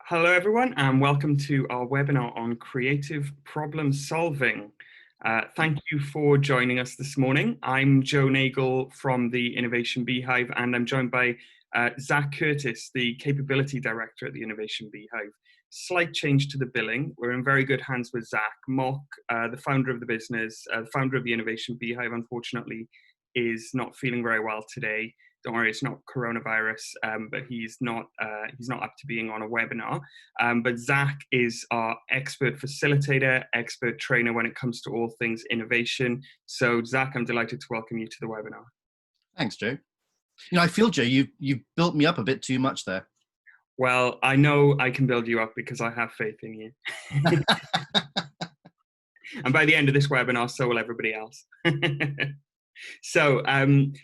Hello everyone and welcome to our webinar on creative problem solving. Thank you for joining us this morning. I'm Joe Nagel from the Innovation Beehive and I'm joined by Zach Curtis, the Capability Director at the Innovation Beehive. Slight change to the billing. We're in very good hands with Zach. Mock, the founder of the business, the founder of the Innovation Beehive, unfortunately is not feeling very well today. Don't worry, it's not coronavirus, but he's not up to being on a webinar. But Zach is our expert facilitator, expert trainer when it comes to all things innovation. So Zach, I'm delighted to welcome you to the webinar. Thanks, Joe. You know, I feel, Joe, you built me up a bit too much there. Well, I know I can build you up because I have faith in you. And by the end of this webinar, so will everybody else. So,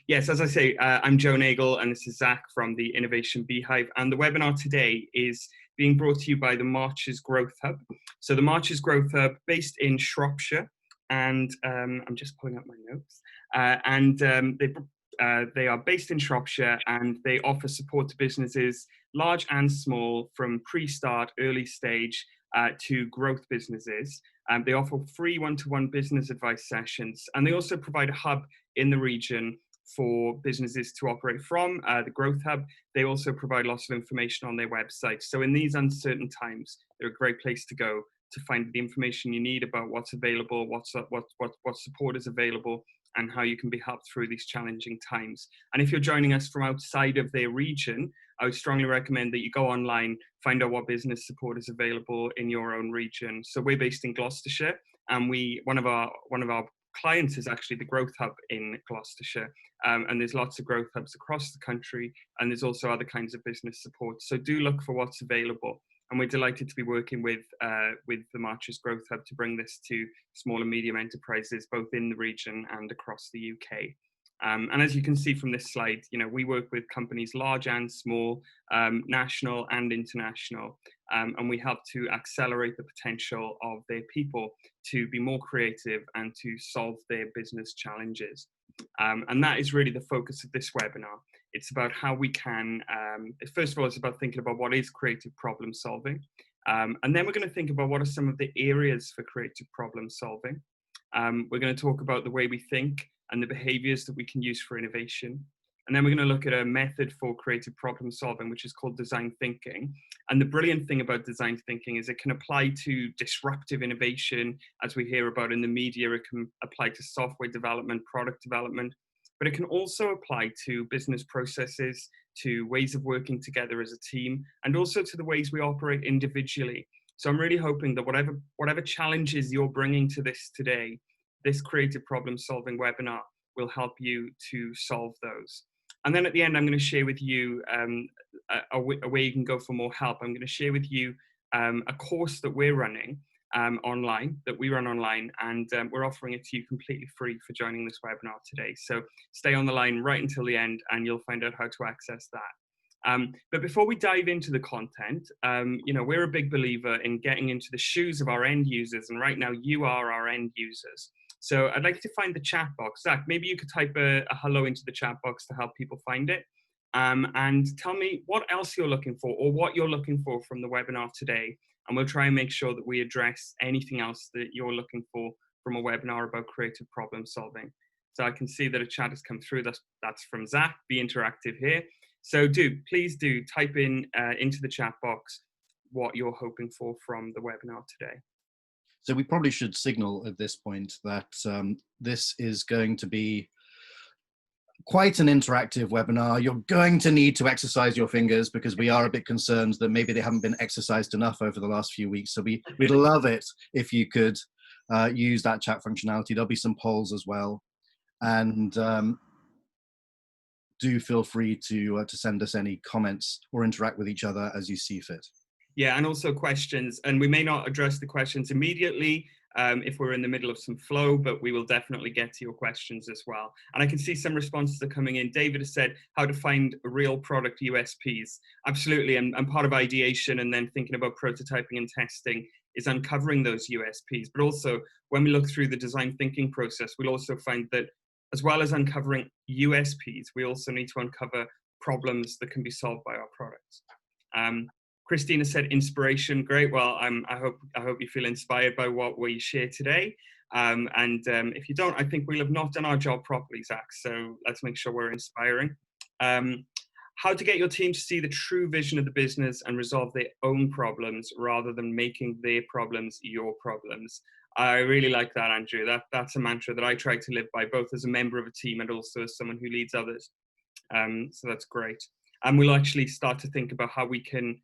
yes, as I say, I'm Joe Nagel and this is Zach from the Innovation Beehive. And the webinar today is being brought to you by the Marches Growth Hub. So the Marches Growth Hub, based in Shropshire, and I'm just pulling up my notes, they are based in Shropshire and they offer support to businesses, large and small, from pre-start, early stage to growth businesses. They offer free one-to-one business advice sessions, and they also provide a hub in the region for businesses to operate from, the Growth Hub. They also provide lots of information on their website. So in these uncertain times, they're a great place to go to find the information you need about what's available, what support is available, and how you can be helped through these challenging times. And if you're joining us from outside of their region, I would strongly recommend that you go online, find out what business support is available in your own region. So we're based in Gloucestershire, and one of our clients is actually the Growth Hub in Gloucestershire. And there's lots of growth hubs across the country, and there's also other kinds of business support. So do look for what's available. And we're delighted to be working with the Marches Growth Hub to bring this to small and medium enterprises, both in the region and across the UK. And as you can see from this slide, you know, we work with companies large and small, national and international, and we help to accelerate the potential of their people to be more creative and to solve their business challenges. And that is really the focus of this webinar. It's about how we can, first of all, it's about thinking about what is creative problem solving. And then we're going to think about what are some of the areas for creative problem solving. We're going to talk about the way we think and the behaviors that we can use for innovation. And then we're going to look at a method for creative problem solving, which is called design thinking. And the brilliant thing about design thinking is it can apply to disruptive innovation, as we hear about in the media. It can apply to software development, product development, but it can also apply to business processes, to ways of working together as a team, and also to the ways we operate individually. So I'm really hoping that whatever challenges you're bringing to this today, this creative problem solving webinar will help you to solve those. And then at the end, I'm going to share with you a way you can go for more help. I'm going to share with you a course that we're running online, that we run online, and we're offering it to you completely free for joining this webinar today. So stay on the line right until the end and you'll find out how to access that. But before we dive into the content, you know, we're a big believer in getting into the shoes of our end users, and right now you are our end users. So I'd like to find the chat box. Zach, maybe you could type a hello into the chat box to help people find it. And tell me what else you're looking for or what you're looking for from the webinar today. And we'll try and make sure that we address anything else that you're looking for from a webinar about creative problem solving. So I can see that a chat has come through. That's from Zach. Be interactive here. So please do type in into the chat box what you're hoping for from the webinar today. So we probably should signal at this point that this is going to be quite an interactive webinar. You're going to need to exercise your fingers because we are a bit concerned that maybe they haven't been exercised enough over the last few weeks. So we'd love it if you could use that chat functionality. There'll be some polls as well. And do feel free to send us any comments or interact with each other as you see fit. Yeah, and also questions. And we may not address the questions immediately if we're in the middle of some flow, but we will definitely get to your questions as well. And I can see some responses are coming in. David has said how to find real product USPs. Absolutely, and part of ideation and then thinking about prototyping and testing is uncovering those USPs. But also, when we look through the design thinking process, we'll also find that as well as uncovering USPs, we also need to uncover problems that can be solved by our products. Christina said inspiration. Great. Well, I hope you feel inspired by what we share today. If you don't, I think we'll have not done our job properly, Zach. So let's make sure we're inspiring. How to get your team to see the true vision of the business and resolve their own problems rather than making their problems your problems. I really like that, Andrew. That's a mantra that I try to live by, both as a member of a team and also as someone who leads others. So that's great. And we'll actually start to think about how we can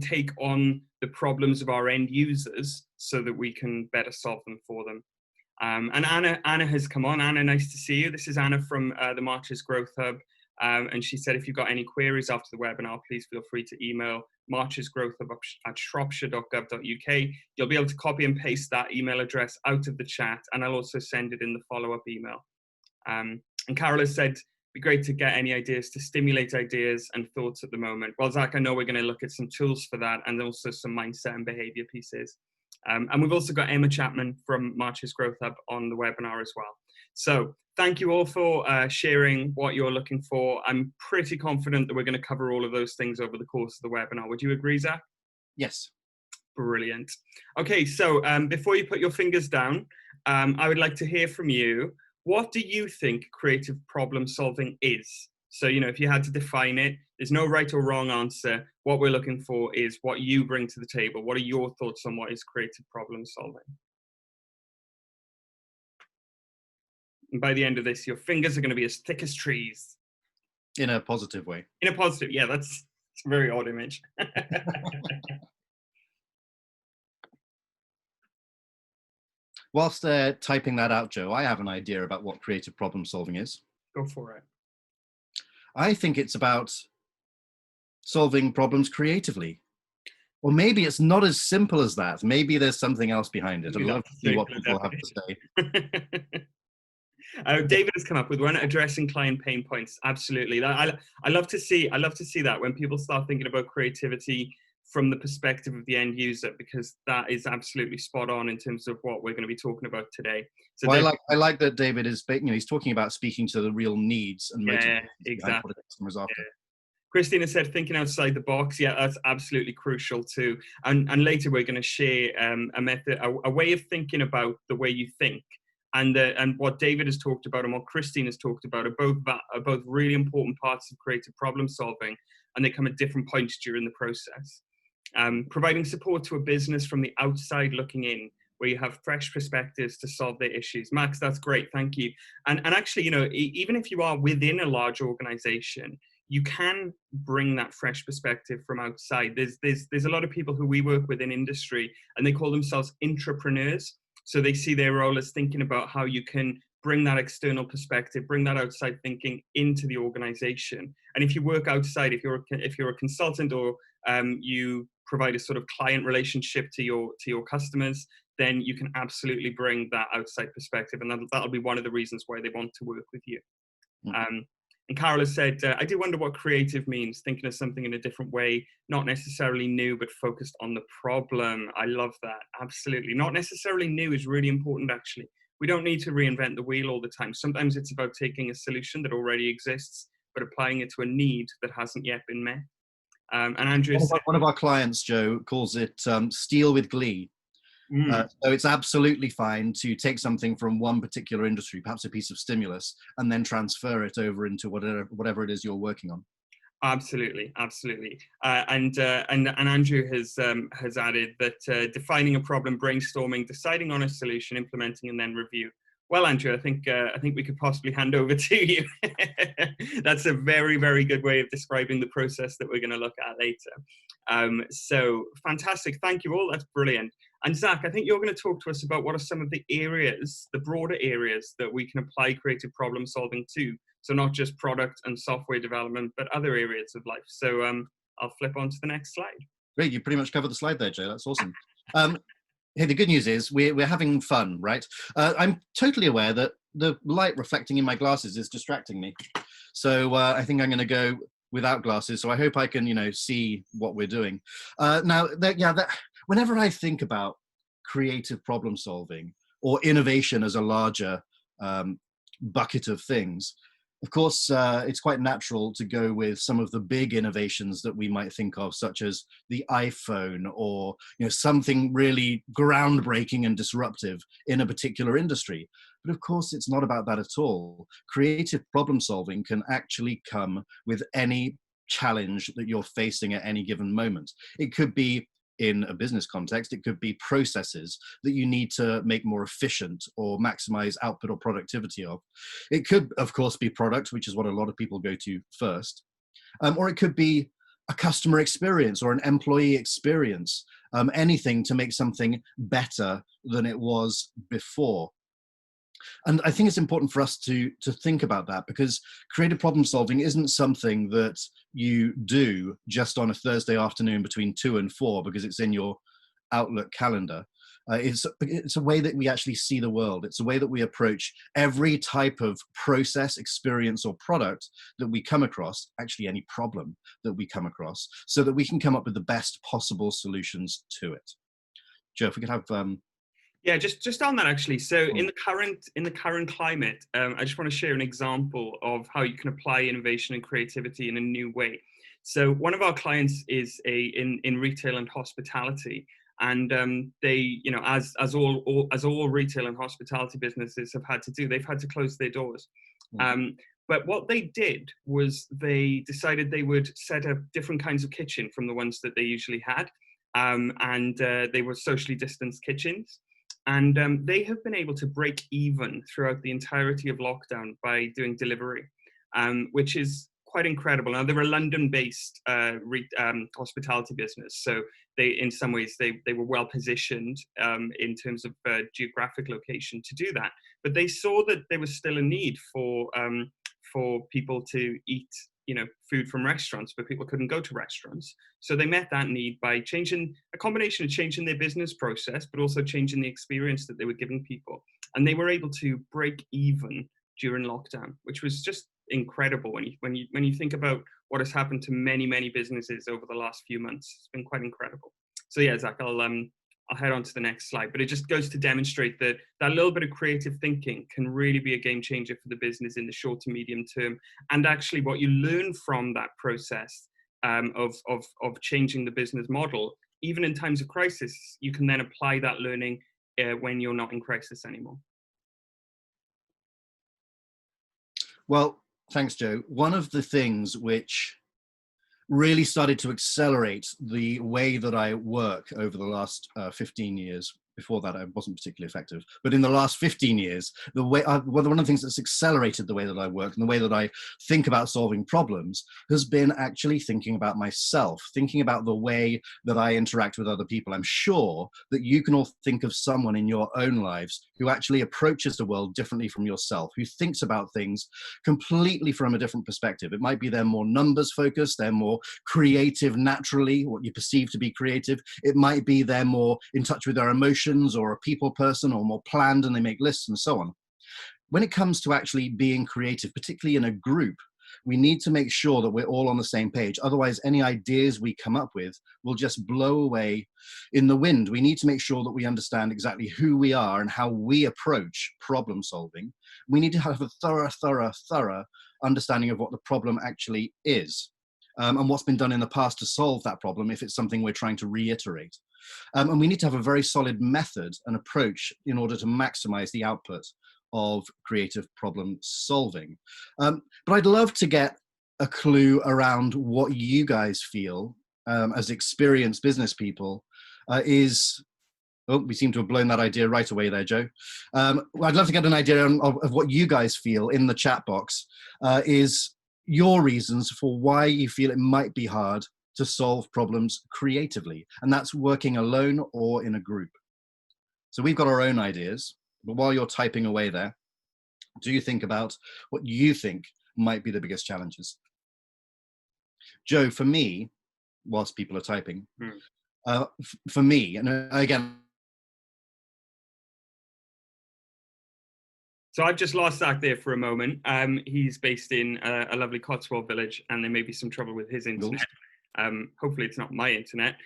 take on the problems of our end users so that we can better solve them for them. And Anna has come on. Anna, nice to see you. This is Anna from the Marches Growth Hub. And she said, if you've got any queries after the webinar, please feel free to email marchesgrowthhub@shropshire.gov.uk. You'll be able to copy and paste that email address out of the chat, and I'll also send it in the follow-up email. And Carol has said, it'd be great to get any ideas to stimulate ideas and thoughts at the moment. Well, Zach, I know we're going to look at some tools for that and also some mindset and behavior pieces. And we've also got Emma Chapman from Marches Growth Hub on the webinar as well. So thank you all for sharing what you're looking for. I'm pretty confident that we're going to cover all of those things over the course of the webinar. Would you agree, Zach? Yes. Brilliant. Okay, so before you put your fingers down, I would like to hear from you. What do you think creative problem solving is? So, you know, if you had to define it, there's no right or wrong answer. What we're looking for is what you bring to the table. What are your thoughts on what is creative problem solving? And by the end of this, your fingers are going to be as thick as trees. In a positive way. In a positive, yeah, that's a very odd image. Whilst they're typing that out, Joe, I have an idea about what creative problem solving is. Go for it. I think it's about solving problems creatively. Or maybe it's not as simple as that. Maybe there's something else behind it. I'd love to see what people have to say. David has come up with one, addressing client pain points. Absolutely. I love to see that when people start thinking about creativity from the perspective of the end user, because that is absolutely spot on in terms of what we're going to be talking about today. So well, I like that David is, you know, he's talking about speaking to the real needs and motivations behind what the customer's after. Yeah. Christina said, thinking outside the box. Yeah, that's absolutely crucial too. And later we're going to share a method, a way of thinking about the way you think. And what David has talked about and what Christine has talked about are both really important parts of creative problem solving, and they come at different points during the process. Providing support to a business from the outside looking in, where you have fresh perspectives to solve their issues. Max, that's great, thank you. And actually, you know, even if you are within a large organization, you can bring that fresh perspective from outside. There's a lot of people who we work with in industry, and they call themselves intrapreneurs. So they see their role as thinking about how you can bring that external perspective, bring that outside thinking into the organization. And if you work outside, if you're a consultant or you provide a sort of client relationship to your customers, then you can absolutely bring that outside perspective, and that'll be one of the reasons why they want to work with you. Mm-hmm. And Carol has said, I do wonder what creative means, thinking of something in a different way, not necessarily new, but focused on the problem. I love that. Absolutely. Not necessarily new is really important, actually. We don't need to reinvent the wheel all the time. Sometimes it's about taking a solution that already exists, but applying it to a need that hasn't yet been met. And Andrew, one of our clients, Joe, calls it steal with glee. So it's absolutely fine to take something from one particular industry, perhaps a piece of stimulus, and then transfer it over into whatever it is you're working on. Absolutely, absolutely. And Andrew has added that defining a problem, brainstorming, deciding on a solution, implementing, and then review. Well, Andrew, I think we could possibly hand over to you. That's a very, very good way of describing the process that we're going to look at later. So fantastic. Thank you all. That's brilliant. And Zach, I think you're going to talk to us about what are some of the areas, the broader areas that we can apply creative problem solving to. So not just product and software development, but other areas of life. So I'll flip on to the next slide. Great. You pretty much covered the slide there, Joe. That's awesome. Hey, the good news is we're having fun, right? I'm totally aware that the light reflecting in my glasses is distracting me. So I think I'm going to go without glasses. So I hope I can, you know, see what we're doing. Whenever I think about creative problem solving or innovation as a larger bucket of things, Of course, it's quite natural to go with some of the big innovations that we might think of, such as the iPhone, or something really groundbreaking and disruptive in a particular industry. But of course, it's not about that at all. Creative problem solving can actually come with any challenge that you're facing at any given moment. It could be in a business context, it could be processes that you need to make more efficient or maximize output or productivity of. It could, of course, be product, which is what a lot of people go to first, or it could be a customer experience or an employee experience, anything to make something better than it was before. And I think it's important for us to think about that, because creative problem solving isn't something that you do just on a Thursday afternoon between 2 and 4 because it's in your Outlook calendar. It's a way that we actually see the world. It's a way that we approach every type of process, experience, or product that we come across, actually any problem that we come across, so that we can come up with the best possible solutions to it. Joe, if we could have yeah, just on that actually. So in the current climate, I just want to share an example of how you can apply innovation and creativity in a new way. So one of our clients is in retail and hospitality, and they, as all retail and hospitality businesses have had to do, they've had to close their doors. But what they did was they decided they would set up different kinds of kitchen from the ones that they usually had, and they were socially distanced kitchens. And they have been able to break even throughout the entirety of lockdown by doing delivery, which is quite incredible. Now, they're a London-based hospitality business, so in some ways, they were well positioned in terms of geographic location to do that. But they saw that there was still a need for people to eat food from restaurants, but people couldn't go to restaurants. So they met that need by changing a combination of changing their business process, but also changing the experience that they were giving people. And they were able to break even during lockdown, which was just incredible when you think about what has happened to many businesses over the last few months. It's been quite incredible. So yeah, Zach, I'll head on to the next slide, but it just goes to demonstrate that that little bit of creative thinking can really be a game changer for the business in the short to medium term. And actually what you learn from that process of changing the business model, even in times of crisis, you can then apply that learning when you're not in crisis anymore. Well, thanks, Joe. One of the things which really started to accelerate the way that I work over the last 15 years. Before that, I wasn't particularly effective. But in the last 15 years, one of the things that's accelerated the way that I work and the way that I think about solving problems has been actually thinking about myself, thinking about the way that I interact with other people. I'm sure that you can all think of someone in your own lives who actually approaches the world differently from yourself, who thinks about things completely from a different perspective. It might be they're more numbers focused, they're more creative naturally, what you perceive to be creative. It might be they're more in touch with their emotions, or a people person, or more planned and they make lists and so on. When it comes to actually being creative, particularly in a group, we need to make sure that we're all on the same page. Otherwise, any ideas we come up with will just blow away in the wind. We need to make sure that we understand exactly who we are and how we approach problem solving. We need to have a thorough understanding of what the problem actually is, and what's been done in the past to solve that problem if it's something we're trying to reiterate. And we need to have a very solid method and approach in order to maximize the output of creative problem solving. But I'd love to get a clue around what you guys feel as experienced business people is. Oh, we seem to have blown that idea right away there, Joe. I'd love to get an idea of what you guys feel in the chat box is your reasons for why you feel it might be hard to solve problems creatively, and that's working alone or in a group. So we've got our own ideas, but while you're typing away there, do you think about what you think might be the biggest challenges? Joe, for me, whilst people are typing, for me, and again, so I've just lost Zach there for a moment. He's based in a lovely Cotswold village, and there may be some trouble with his internet. Hopefully it's not my internet.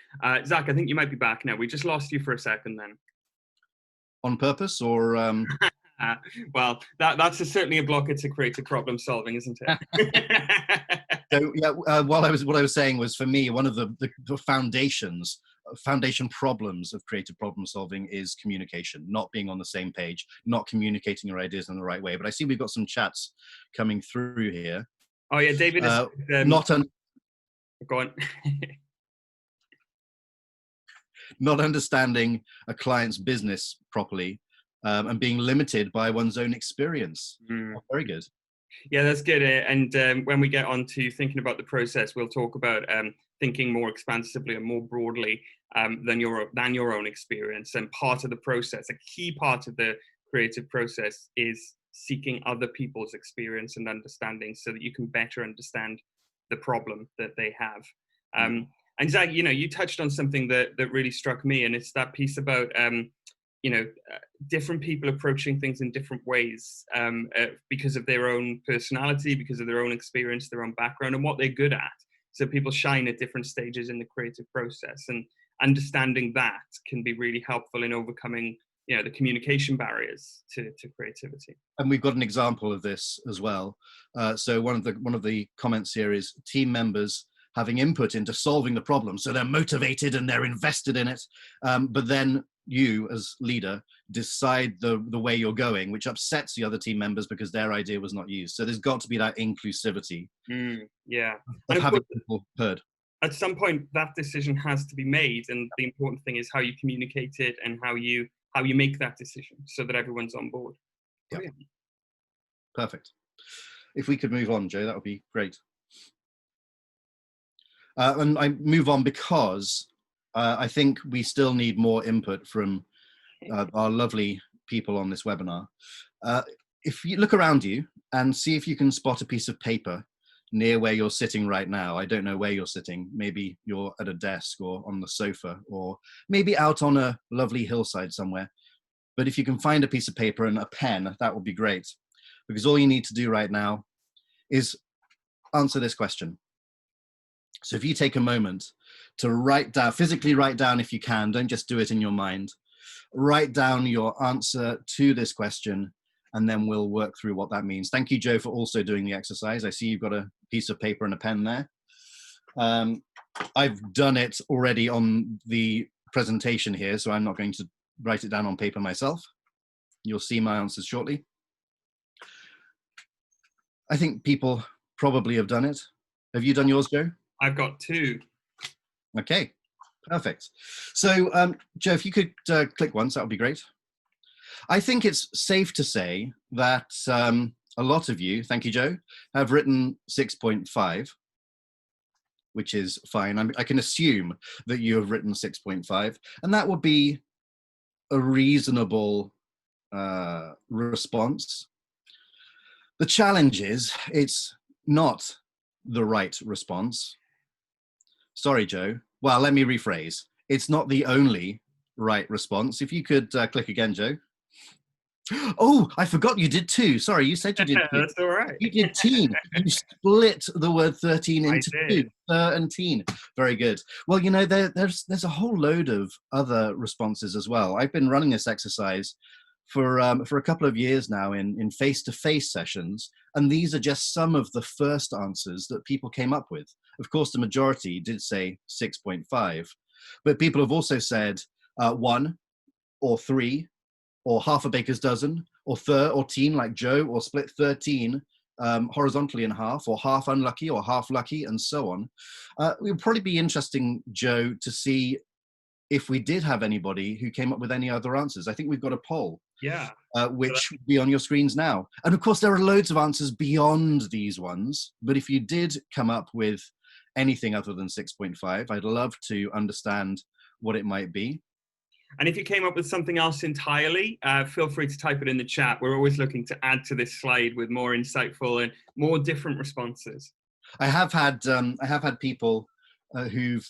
Zach, I think you might be back now. We just lost you for a second then. On purpose or? Well, that's certainly a blocker to creative problem solving, isn't it? So yeah, what I was saying was, for me, one of the foundation problems of creative problem solving is communication, not being on the same page, not communicating your ideas in the right way. But I see we've got some chats coming through here. Oh yeah, David is go on. Not understanding a client's business properly, and being limited by one's own experience. Oh, very good. Yeah, that's good. And when we get on to thinking about the process, we'll talk about thinking more expansively and more broadly than your own experience. And part of the process, a key part of the creative process, is seeking other people's experience and understanding, so that you can better understand the problem that they have. And Zach, you touched on something that really struck me, and it's that piece about different people approaching things in different ways because of their own personality, because of their own experience, their own background, and what they're good at. So people shine at different stages in the creative process, and understanding that can be really helpful in overcoming the communication barriers to creativity. And we've got an example of this as well. So one of the comments here is team members having input into solving the problem, so they're motivated and they're invested in it, but then you as leader decide the way you're going, which upsets the other team members because their idea was not used. So there's got to be that inclusivity. Yeah, of having people heard. At some point that decision has to be made, and the important thing is how you communicate it and how you make that decision so that everyone's on board. Yeah. Perfect. If we could move on, Joe, that would be great. And I move on because I think we still need more input from our lovely people on this webinar. If you look around you and see if you can spot a piece of paper near where you're sitting right now. I don't know where you're sitting. Maybe you're at a desk or on the sofa, or maybe out on a lovely hillside somewhere. But if you can find a piece of paper and a pen, that would be great. Because all you need to do right now is answer this question. So if you take a moment to write down, physically write down if you can, don't just do it in your mind, write down your answer to this question, and then we'll work through what that means. Thank you, Joe, for also doing the exercise. I see you've got a piece of paper and a pen there. I've done it already on the presentation here, so I'm not going to write it down on paper myself. You'll see my answers shortly. I think people probably have done it. Have you done yours, Joe? I've got two. Okay, perfect. So, Joe, if you could click once, that would be great. I think it's safe to say that a lot of you, thank you, Joe, have written 6.5, which is fine. I can assume that you have written 6.5, and that would be a reasonable response. The challenge is it's not the right response. Sorry, Joe. Well, let me rephrase. It's not the only right response. If you could click again, Joe. Oh, I forgot you did two. Sorry, you said you did two. That's all right. You did teen. You split the word 13 into two. 13. Very good. Well, you know, there's a whole load of other responses as well. I've been running this exercise for a couple of years now in face-to-face sessions, and these are just some of the first answers that people came up with. Of course, the majority did say 6.5, but people have also said 1 or 3 or half a baker's dozen or third or teen like Joe, or split 13 horizontally in half, or half unlucky or half lucky, and so on. It would probably be interesting, Joe, to see if we did have anybody who came up with any other answers. I think we've got a poll. Yeah. Which will be on your screens now. And of course, there are loads of answers beyond these ones. But if you did come up with anything other than 6.5, I'd love to understand what it might be. And if you came up with something else entirely, feel free to type it in the chat. We're always looking to add to this slide with more insightful and more different responses. I have had people who've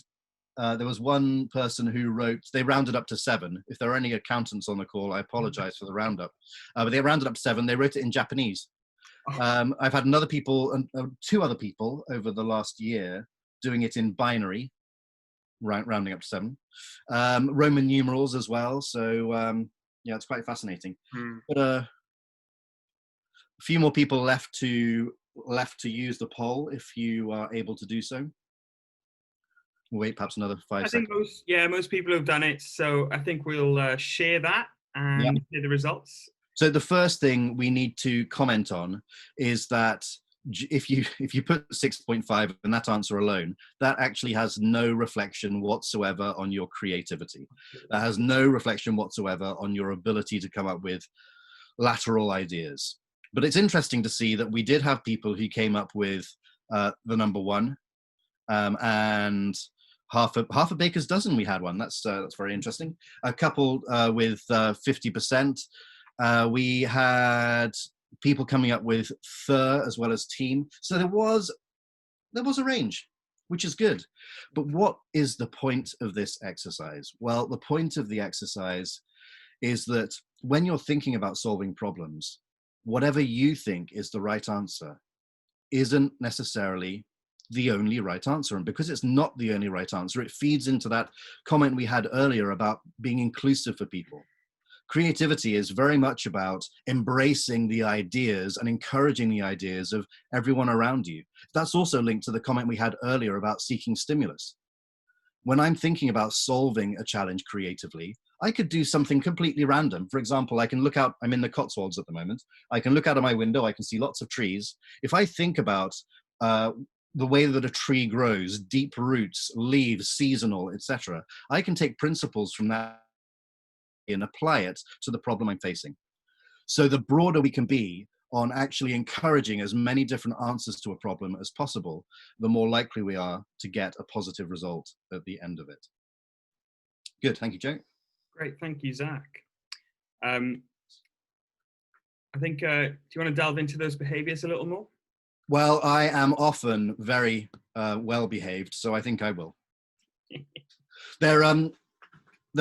there was one person who wrote, they rounded up to 7. If there are any accountants on the call, I apologize for the roundup. But they rounded up to 7. They wrote it in Japanese. I've had two other people over the last year doing it in binary, rounding up to 7. Roman numerals as well. So yeah, it's quite fascinating. But few more people left to use the poll if you are able to do so. We'll wait perhaps another 5 I think seconds. most people have done it. So I think we'll share that Yeah. and share the results. So the first thing we need to comment on is that if you put 6.5 and that answer alone, that actually has no reflection whatsoever on your creativity. That has no reflection whatsoever on your ability to come up with lateral ideas. But it's interesting to see that we did have people who came up with the number 1, and half a baker's dozen. We had one. That's very interesting. A couple with 50%. We had people coming up with thir as well as team. So there was a range, which is good. But what is the point of this exercise? Well, the point of the exercise is that when you're thinking about solving problems, whatever you think is the right answer isn't necessarily the only right answer. And because it's not the only right answer, it feeds into that comment we had earlier about being inclusive for people. Creativity is very much about embracing the ideas and encouraging the ideas of everyone around you. That's also linked to the comment we had earlier about seeking stimulus. When I'm thinking about solving a challenge creatively, I could do something completely random. For example, I can look out, I'm in the Cotswolds at the moment. I can look out of my window, I can see lots of trees. If I think about the way that a tree grows, deep roots, leaves, seasonal, etc., I can take principles from that and apply it to the problem I'm facing. So the broader we can be on actually encouraging as many different answers to a problem as possible, the more likely we are to get a positive result at the end of it. Good, thank you, Joe. Great, thank you, Zach. I think, do you want to delve into those behaviors a little more? Well, I am often very well behaved, so I think I will. There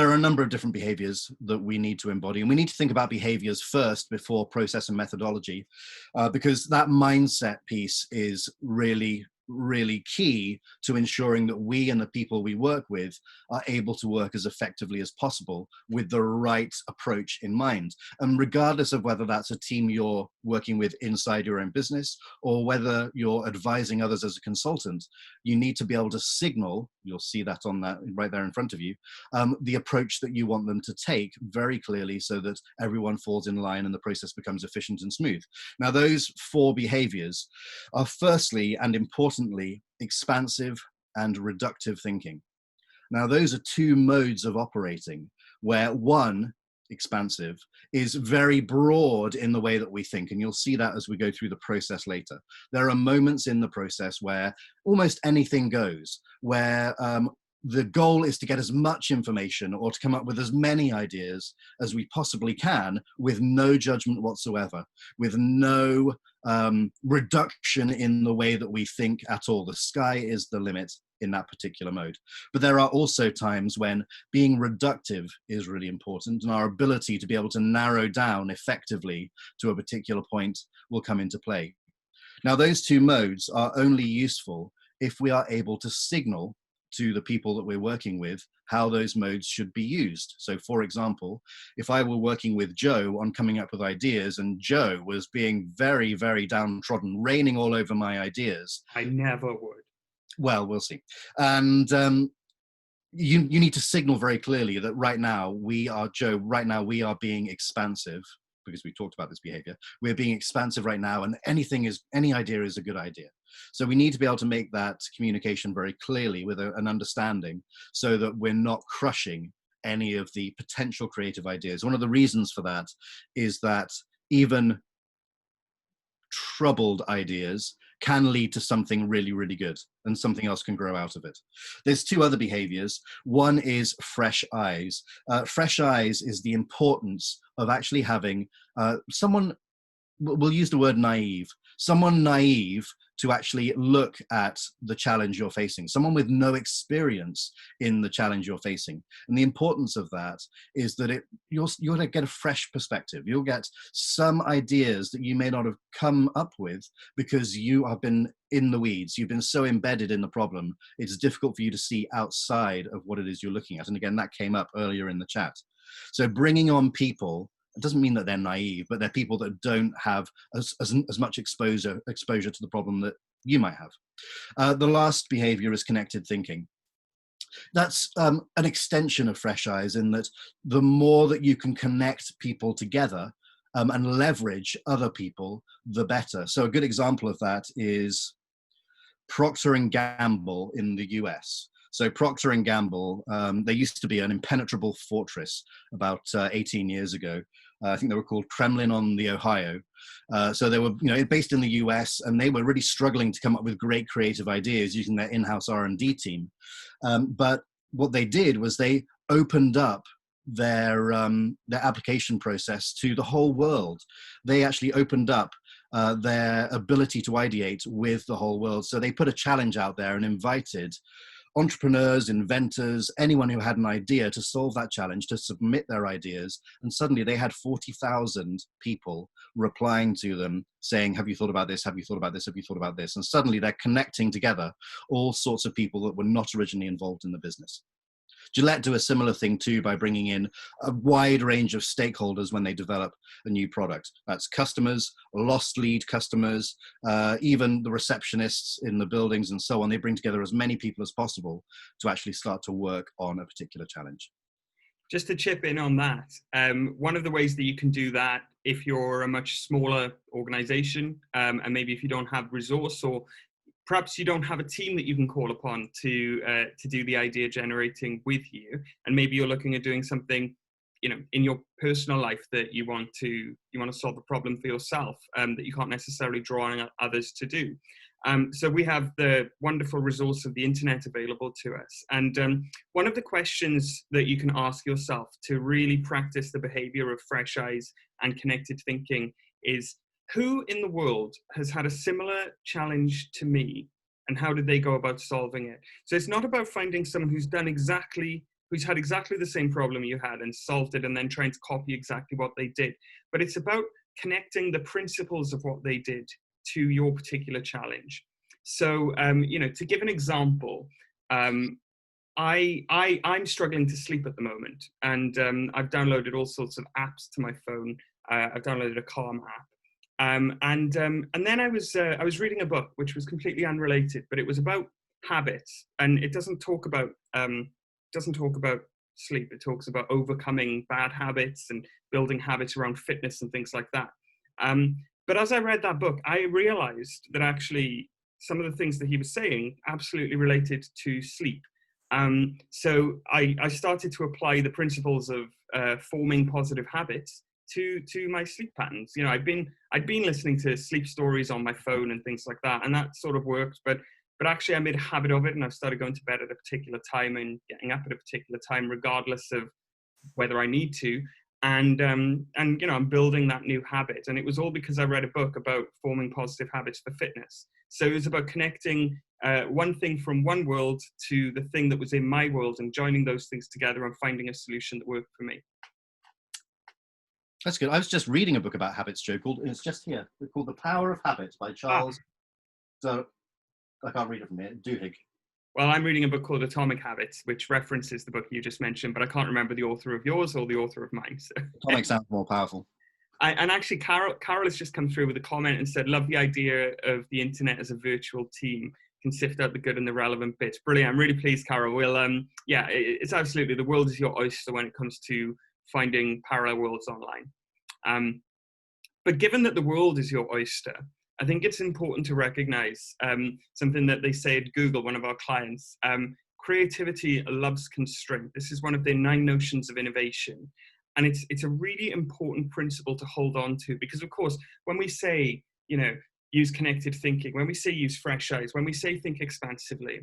are a number of different behaviors that we need to embody, and we need to think about behaviors first before process and methodology, because that mindset piece is really, really key to ensuring that we and the people we work with are able to work as effectively as possible with the right approach in mind. And regardless of whether that's a team you're working with inside your own business or whether you're advising others as a consultant, you need to be able to signal, you'll see that on that right there in front of you, the approach that you want them to take very clearly so that everyone falls in line and the process becomes efficient and smooth. Now, those 4 behaviors are firstly and importantly expansive and reductive thinking. Now, those are 2 modes of operating where one, expansive, is very broad in the way that we think, and you'll see that as we go through the process later. There are moments in the process where almost anything goes, where the goal is to get as much information or to come up with as many ideas as we possibly can with no judgment whatsoever, with no reduction in the way that we think at all. The sky is the limit in that particular mode. But there are also times when being reductive is really important, and our ability to be able to narrow down effectively to a particular point will come into play. Now, those 2 modes are only useful if we are able to signal to the people that we're working with how those modes should be used. So for example, if I were working with Joe on coming up with ideas and Joe was being very, very downtrodden, raining all over my ideas. I never would. Well, we'll see. And you need to signal very clearly that right now we are, Joe, right now we are being expansive, because we talked about this behavior. We're being expansive right now, and any idea is a good idea. So we need to be able to make that communication very clearly with an understanding so that we're not crushing any of the potential creative ideas. One of the reasons for that is that even troubled ideas can lead to something really, really good, and something else can grow out of it. There's 2 other behaviors. One is fresh eyes. Fresh eyes is the importance of actually having someone, we'll use the word naive, someone naive to actually look at the challenge you're facing, someone with no experience in the challenge you're facing. And the importance of that is that you're going to get a fresh perspective. You'll get some ideas that you may not have come up with because you have been in the weeds. You've been so embedded in the problem, it's difficult for you to see outside of what it is you're looking at. And again, that came up earlier in the chat. So bringing on people It doesn't mean that they're naive, but they're people that don't have as much exposure to the problem that you might have. The last behavior is connected thinking. That's an extension of Fresh Eyes, in that the more that you can connect people together and leverage other people, the better. So a good example of that is Procter & Gamble in the US. So Procter & Gamble, they used to be an impenetrable fortress about 18 years ago. I think they were called Kremlin on the Ohio. So they were, based in the US, and they were really struggling to come up with great creative ideas using their in-house R&D team. But what they did was they opened up their application process to the whole world. They actually opened up their ability to ideate with the whole world. So they put a challenge out there and invited entrepreneurs, inventors, anyone who had an idea to solve that challenge, to submit their ideas. And suddenly they had 40,000 people replying to them saying, have you thought about this? Have you thought about this? Have you thought about this? And suddenly they're connecting together all sorts of people that were not originally involved in the business. Gillette do a similar thing too by bringing in a wide range of stakeholders when they develop a new product. That's customers, lost lead customers, even the receptionists in the buildings and so on. They bring together as many people as possible to actually start to work on a particular challenge. Just to chip in on that, one of the ways that you can do that if you're a much smaller organization, and maybe if you don't have resource, or perhaps you don't have a team that you can call upon to do the idea generating with you, and maybe you're looking at doing something, in your personal life that you want to solve a problem for yourself, that you can't necessarily draw on others to do. So we have the wonderful resource of the internet available to us. And one of the questions that you can ask yourself to really practice the behavior of fresh eyes and connected thinking is, who in the world has had a similar challenge to me, and how did they go about solving it? So it's not about finding someone who's had exactly the same problem you had and solved it and then trying to copy exactly what they did. But it's about connecting the principles of what they did to your particular challenge. So, to give an example, I'm struggling to sleep at the moment, and I've downloaded all sorts of apps to my phone. I've downloaded a Calm app. And then I was reading a book which was completely unrelated, but it was about habits, and it doesn't talk about sleep. It talks about overcoming bad habits and building habits around fitness and things like that. But as I read that book, I realized that actually some of the things that he was saying absolutely related to sleep. So I started to apply the principles of forming positive habits to my sleep patterns. I'd been listening to sleep stories on my phone and things like that, and that sort of worked. But actually, I made a habit of it, and I've started going to bed at a particular time and getting up at a particular time, regardless of whether I need to. And I'm building that new habit. And it was all because I read a book about forming positive habits for fitness. So it was about connecting one thing from one world to the thing that was in my world, and joining those things together and finding a solution that worked for me. That's good. I was just reading a book about habits, Joe, it's just here, called The Power of Habit by Charles. So I can't read it from here. Duhigg. Well, I'm reading a book called Atomic Habits, which references the book you just mentioned, but I can't remember the author of yours or the author of mine. So. Atomic sounds more powerful. And actually, Carol has just come through with a comment and said, love the idea of the internet as a virtual team, can sift out the good and the relevant bits. Brilliant. I'm really pleased, Carol. It's absolutely, the world is your oyster when it comes to finding parallel worlds online. But given that the world is your oyster, I think it's important to recognize something that they say at Google, one of our clients. Creativity loves constraint. This is one of their 9 notions of innovation. And it's a really important principle to hold on to, because of course, when we say, use connected thinking, when we say use fresh eyes, when we say think expansively,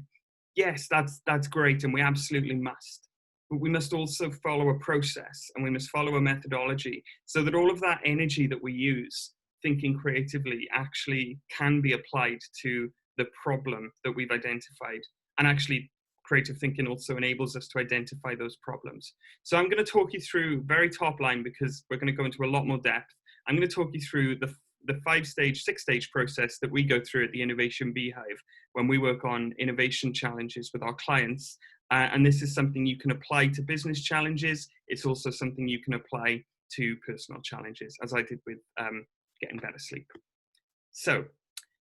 yes, that's great, and we absolutely must. But we must also follow a process, and we must follow a methodology, so that all of that energy that we use thinking creatively actually can be applied to the problem that we've identified. And actually, creative thinking also enables us to identify those problems. So I'm going to talk you through, very top line, because we're going to go into a lot more depth. I'm going to talk you through the 6-stage process that we go through at the Innovation Beehive when we work on innovation challenges with our clients. And this is something you can apply to business challenges. It's also something you can apply to personal challenges, as I did with getting better sleep. So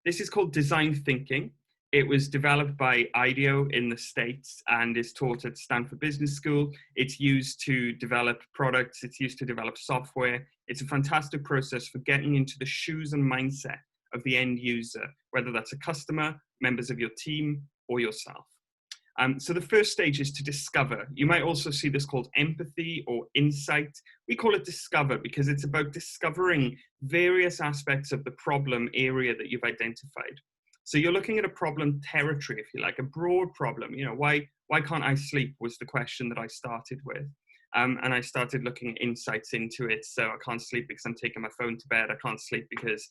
this is called design thinking. It was developed by IDEO in the States and is taught at Stanford Business School. It's used to develop products. It's used to develop software. It's a fantastic process for getting into the shoes and mindset of the end user, whether that's a customer, members of your team, or yourself. So the first stage is to discover. You might also see this called empathy or insight. We call it discover because it's about discovering various aspects of the problem area that you've identified. So you're looking at a problem territory, if you like, a broad problem. You know, why can't I sleep was the question that I started with. And I started looking at insights into it. So I can't sleep because I'm taking my phone to bed. I can't sleep because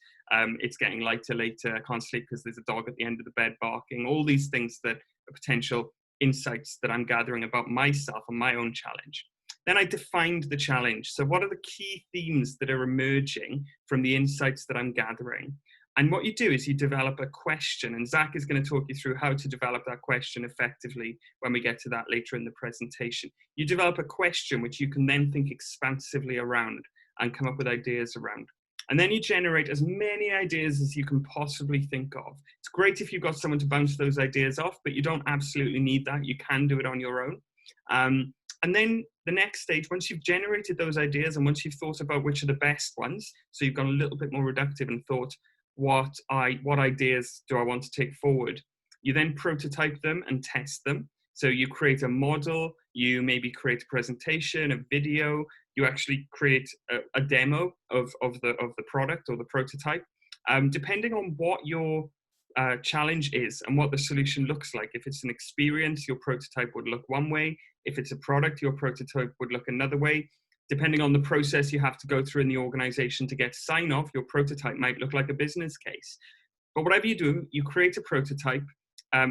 it's getting lighter later. I can't sleep because there's a dog at the end of the bed barking. All these things that are potential insights that I'm gathering about myself and my own challenge. Then I defined the challenge. So what are the key themes that are emerging from the insights that I'm gathering? And what you do is you develop a question, and Zach is going to talk you through how to develop that question effectively when we get to that later in the presentation. You develop a question which you can then think expansively around and come up with ideas around. And then you generate as many ideas as you can possibly think of. It's great if you've got someone to bounce those ideas off, but you don't absolutely need that. You can do it on your own. And then the next stage, once you've generated those ideas and once you've thought about which are the best ones, so you've gone a little bit more reductive and thought, what ideas do I want to take forward? You then prototype them and test them. So you create a model, you maybe create a presentation, a video, you actually create a demo of the product or the prototype, depending on what your challenge is and what the solution looks like. If it's an experience, your prototype would look one way. If it's a product, your prototype would look another way. Depending on the process you have to go through in the organization to get sign off, your prototype might look like a business case. But whatever you do, you create a prototype,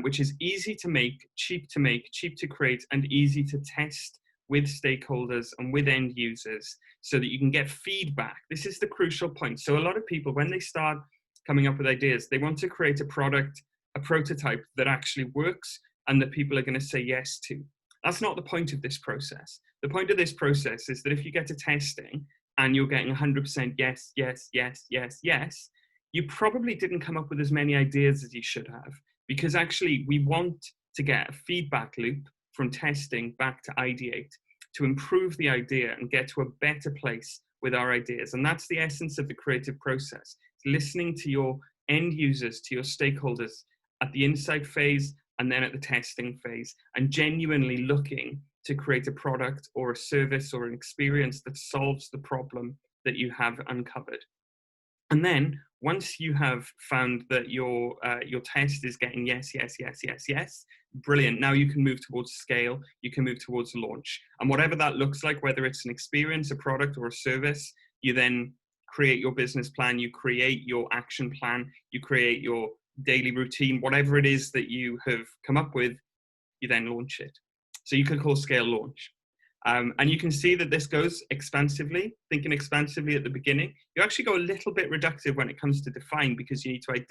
which is easy to make, cheap to create, and easy to test with stakeholders and with end users so that you can get feedback. This is the crucial point. So a lot of people, when they start coming up with ideas, they want to create a product, a prototype that actually works and that people are going to say yes to. That's not the point of this process. The point of this process is that if you get to testing and you're getting 100% yes, yes, yes, yes, yes, you probably didn't come up with as many ideas as you should have, because actually we want to get a feedback loop from testing back to ideate to improve the idea and get to a better place with our ideas. And that's the essence of the creative process. It's listening to your end users, to your stakeholders at the insight phase and then at the testing phase, and genuinely looking to create a product or a service or an experience that solves the problem that you have uncovered. And then once you have found that your test is getting yes, yes, yes, yes, yes, brilliant. Now you can move towards scale, you can move towards launch. And whatever that looks like, whether it's an experience, a product, or a service, you then create your business plan, you create your action plan, you create your daily routine, whatever it is that you have come up with, you then launch it. So you can call scale launch. And you can see that this goes expansively, thinking expansively at the beginning. You actually go a little bit reductive when it comes to define because you need to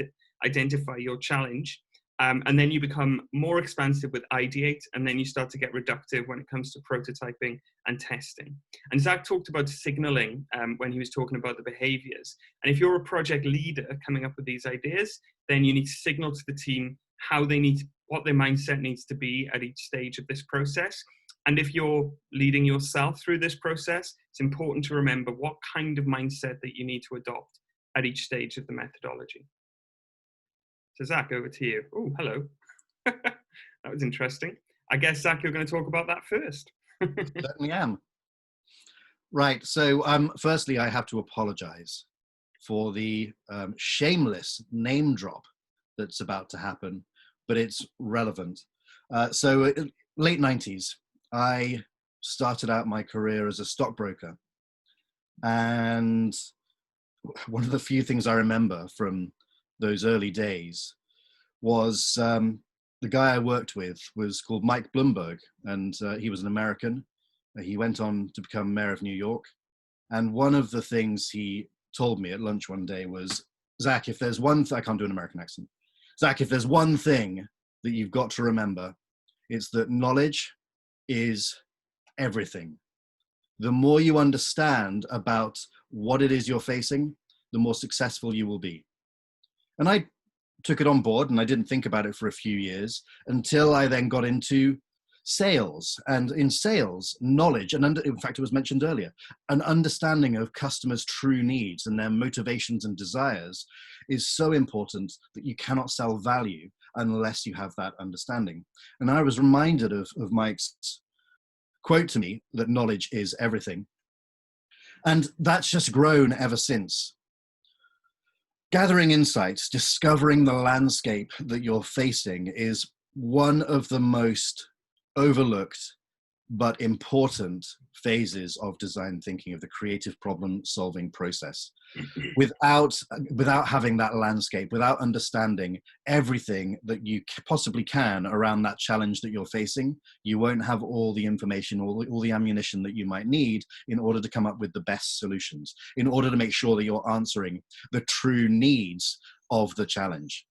identify your challenge. And then you become more expansive with ideate, and then you start to get reductive when it comes to prototyping and testing. And Zach talked about signaling when he was talking about the behaviors. And if you're a project leader coming up with these ideas, then you need to signal to the team how they need to, what their mindset needs to be at each stage of this process. And if you're leading yourself through this process, it's important to remember what kind of mindset that you need to adopt at each stage of the methodology. So Zach, over to you. Oh, hello. That was interesting. I guess, Zach, you're going to talk about that first. Certainly am. Right, so firstly, I have to apologize for the shameless name drop that's about to happen, but it's relevant. So late 90s, I started out my career as a stockbroker. And one of the few things I remember from those early days was the guy I worked with was called Mike Bloomberg, and he was an American. He went on to become mayor of New York. And one of the things he told me at lunch one day was, Zach, if there's one I can't do an American accent. Zach, if there's one thing that you've got to remember, it's that knowledge is everything. The more you understand about what it is you're facing, the more successful you will be. And I took it on board and I didn't think about it for a few years until I then got into sales. And in sales, knowledge, and in fact, it was mentioned earlier, an understanding of customers' true needs and their motivations and desires is so important that you cannot sell value unless you have that understanding. And I was reminded of Mike's quote to me that knowledge is everything. And that's just grown ever since. Gathering insights, discovering the landscape that you're facing is one of the most overlooked but important phases of design thinking, of the creative problem solving process. Without having that landscape, without understanding everything that you possibly can around that challenge that you're facing, you won't have all the information, all the ammunition that you might need in order to come up with the best solutions, in order to make sure that you're answering the true needs of the challenge.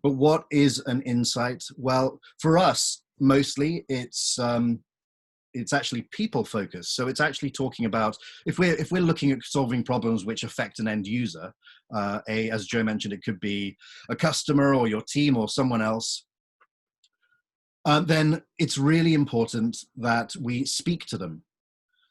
But what is an insight? Well, for us, mostly it's actually people focused. So it's actually talking about, if we're looking at solving problems which affect an end user, as Joe mentioned, it could be a customer or your team or someone else, then it's really important that we speak to them.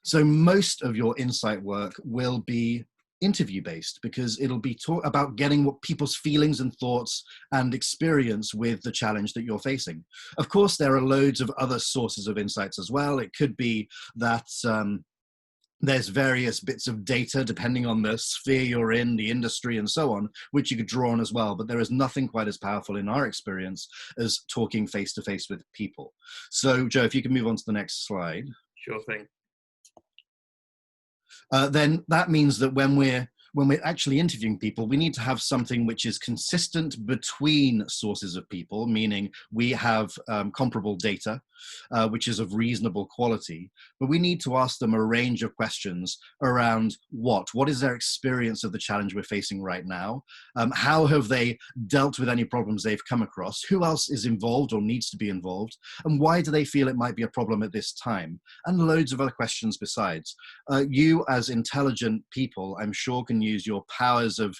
So most of your insight work will be interview based, because it'll be about getting what people's feelings and thoughts and experience with the challenge that you're facing. Of course, there are loads of other sources of insights as well. It could be that there's various bits of data depending on the sphere you're in, the industry and so on, which you could draw on as well. But there is nothing quite as powerful in our experience as talking face to face with people. So Joe, if you can move on to the next slide. Sure thing. Then that means that when we're actually interviewing people, we need to have something which is consistent between sources of people, meaning we have comparable data, which is of reasonable quality, but we need to ask them a range of questions around what is their experience of the challenge we're facing right now? How have they dealt with any problems they've come across? Who else is involved or needs to be involved? And why do they feel it might be a problem at this time? And loads of other questions besides. You as intelligent people, I'm sure, can use your powers of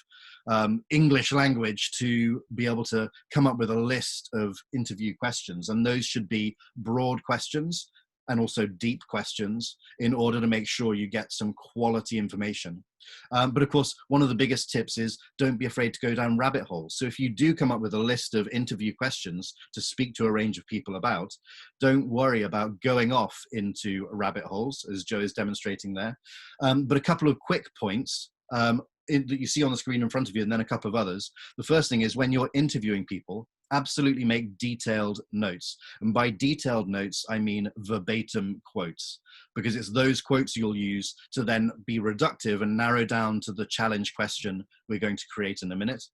English language to be able to come up with a list of interview questions. And those should be broad questions and also deep questions in order to make sure you get some quality information. But of course, one of the biggest tips is don't be afraid to go down rabbit holes. So if you do come up with a list of interview questions to speak to a range of people about, don't worry about going off into rabbit holes, as Joe is demonstrating there. But a couple of quick points that you see on the screen in front of you, and then a couple of others. The first thing is, when you're interviewing people, absolutely make detailed notes. And by detailed notes, I mean verbatim quotes, because it's those quotes you'll use to then be reductive and narrow down to the challenge question we're going to create in a minute.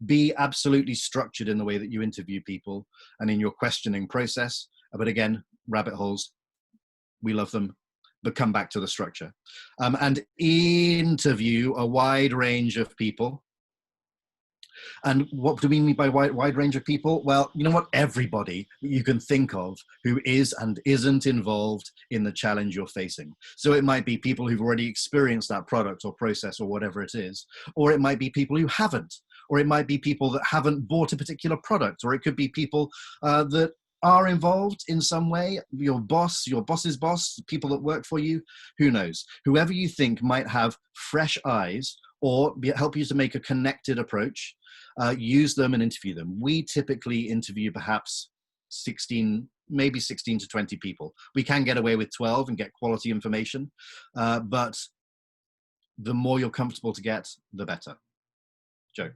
Be absolutely structured in the way that you interview people and in your questioning process. But again, rabbit holes, we love them, but come back to the structure. And interview a wide range of people. And what do we mean by wide range of people? Well, you know what? Everybody you can think of who is and isn't involved in the challenge you're facing. So it might be people who've already experienced that product or process or whatever it is, or it might be people who haven't, or it might be people that haven't bought a particular product, or it could be people that are involved in some way, your boss, your boss's boss, people that work for you, who knows? Whoever you think might have fresh eyes or help you to make a connected approach, use them and interview them. We typically interview perhaps 16, maybe 16 to 20 people. We can get away with 12 and get quality information, but the more you're comfortable to get, the better. Joe.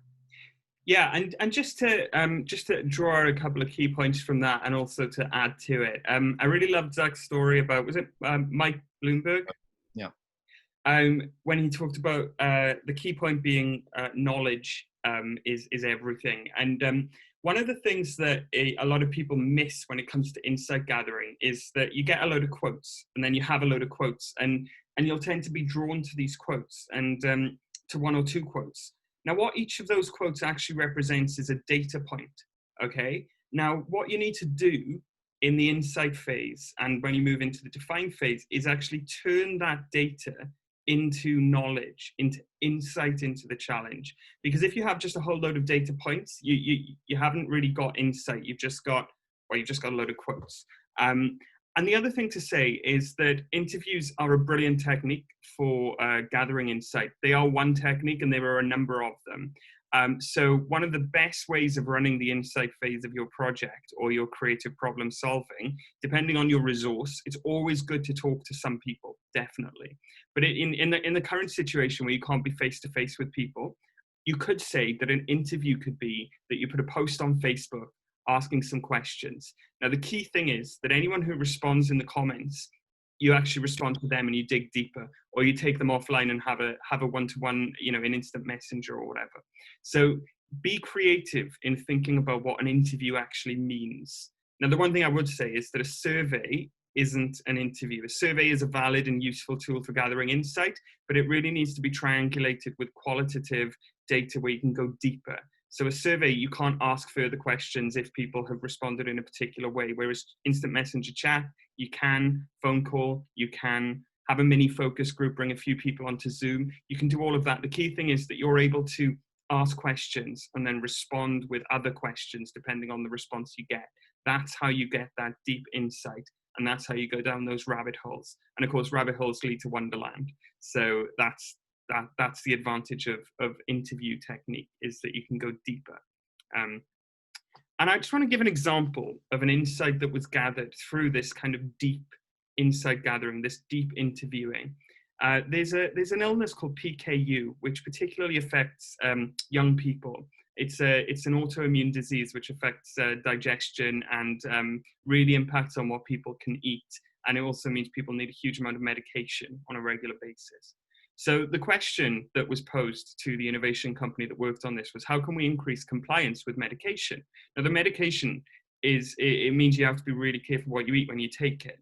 Yeah, and just to draw a couple of key points from that, and also to add to it, I really loved Zach's story about, was it Mike Bloomberg? Yeah. When he talked about the key point being knowledge is everything. And one of the things that a lot of people miss when it comes to insight gathering is that you get a load of quotes, and then you have a load of quotes, and you'll tend to be drawn to these quotes and to one or two quotes. Now, what each of those quotes actually represents is a data point, okay? Now, what you need to do in the insight phase, and when you move into the define phase, is actually turn that data into knowledge, into insight into the challenge. Because if you have just a whole load of data points, you haven't really got insight. You've just got a load of quotes. And the other thing to say is that interviews are a brilliant technique for gathering insight. They are one technique, and there are a number of them. So one of the best ways of running the insight phase of your project or your creative problem solving, depending on your resource, it's always good to talk to some people, definitely. But in the current situation where you can't be face-to-face with people, you could say that an interview could be that you put a post on Facebook asking some questions. Now, the key thing is that anyone who responds in the comments, you actually respond to them and you dig deeper, or you take them offline and have a one-to-one, in instant messenger or whatever. So be creative in thinking about what an interview actually means. Now, the one thing I would say is that a survey isn't an interview. A survey is a valid and useful tool for gathering insight, but it really needs to be triangulated with qualitative data where you can go deeper. So a survey, you can't ask further questions if people have responded in a particular way, whereas instant messenger chat, you can. Phone call, you can. Have a mini focus group, bring a few people onto Zoom. You can do all of that. The key thing is that you're able to ask questions and then respond with other questions depending on the response you get. That's how you get that deep insight, and that's how you go down those rabbit holes. And of course, rabbit holes lead to wonderland. So that's the advantage of interview technique, is that you can go deeper. And I just want to give an example of an insight that was gathered through this kind of deep insight gathering, this deep interviewing. There's an illness called Pku, which particularly affects young people. It's an autoimmune disease which affects digestion and really impacts on what people can eat. And it also means people need a huge amount of medication on a regular basis. So the question that was posed to the innovation company that worked on this was, how can we increase compliance with medication? Now, the medication it means you have to be really careful what you eat when you take it.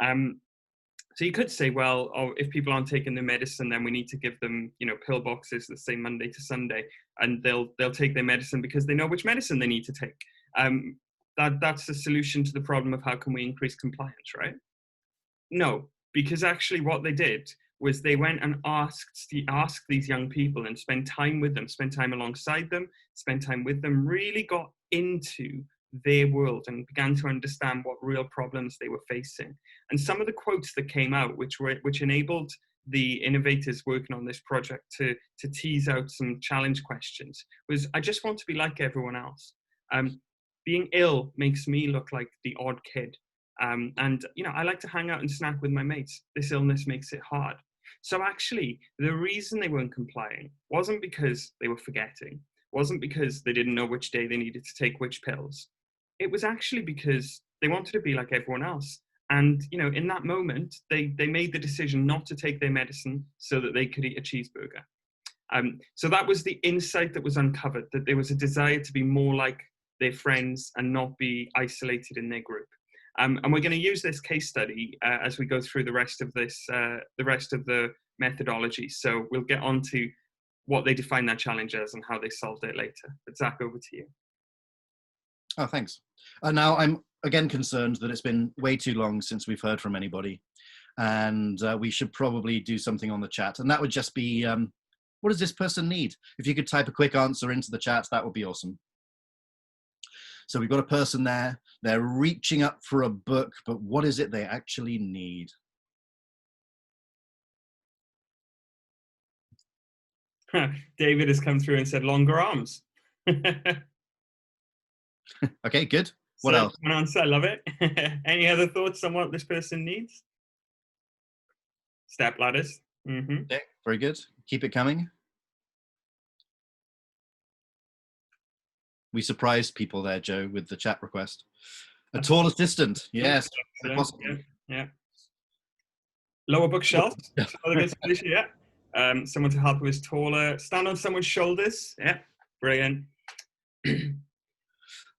So you could say, well, if people aren't taking their medicine, then we need to give them, pill boxes that say Monday to Sunday, and they'll take their medicine because they know which medicine they need to take. That's the solution to the problem of how can we increase compliance, right? No, because actually what they did was they went and asked these young people and spent time with them, spent time alongside them, spent time with them, really got into their world and began to understand what real problems they were facing. And some of the quotes that came out, which enabled the innovators working on this project to tease out some challenge questions, was, I just want to be like everyone else. Being ill makes me look like the odd kid. And I like to hang out and snack with my mates. This illness makes it hard. So actually, the reason they weren't complying wasn't because they were forgetting, wasn't because they didn't know which day they needed to take which pills. It was actually because they wanted to be like everyone else. And, in that moment, they made the decision not to take their medicine so that they could eat a cheeseburger. So that was the insight that was uncovered, that there was a desire to be more like their friends and not be isolated in their group. And we're going to use this case study as we go through the rest of the methodology. So we'll get on to what they define that challenge as and how they solved it later. But Zach, over to you. Oh, thanks. Now I'm again concerned that it's been way too long since we've heard from anybody, and we should probably do something on the chat. And that would just be, what does this person need? If you could type a quick answer into the chat, that would be awesome. So we've got a person there, they're reaching up for a book, but what is it they actually need? David has come through and said longer arms. Okay, good. What else? One answer, I love it. Any other thoughts on what this person needs? Step ladders. Mm-hmm. Okay, very good. Keep it coming. We surprised people there, Joe, with the chat request. A tall assistant, yes. Yeah. Lower bookshelf. Yeah. Someone to help who is taller. Stand on someone's shoulders. Yeah, brilliant.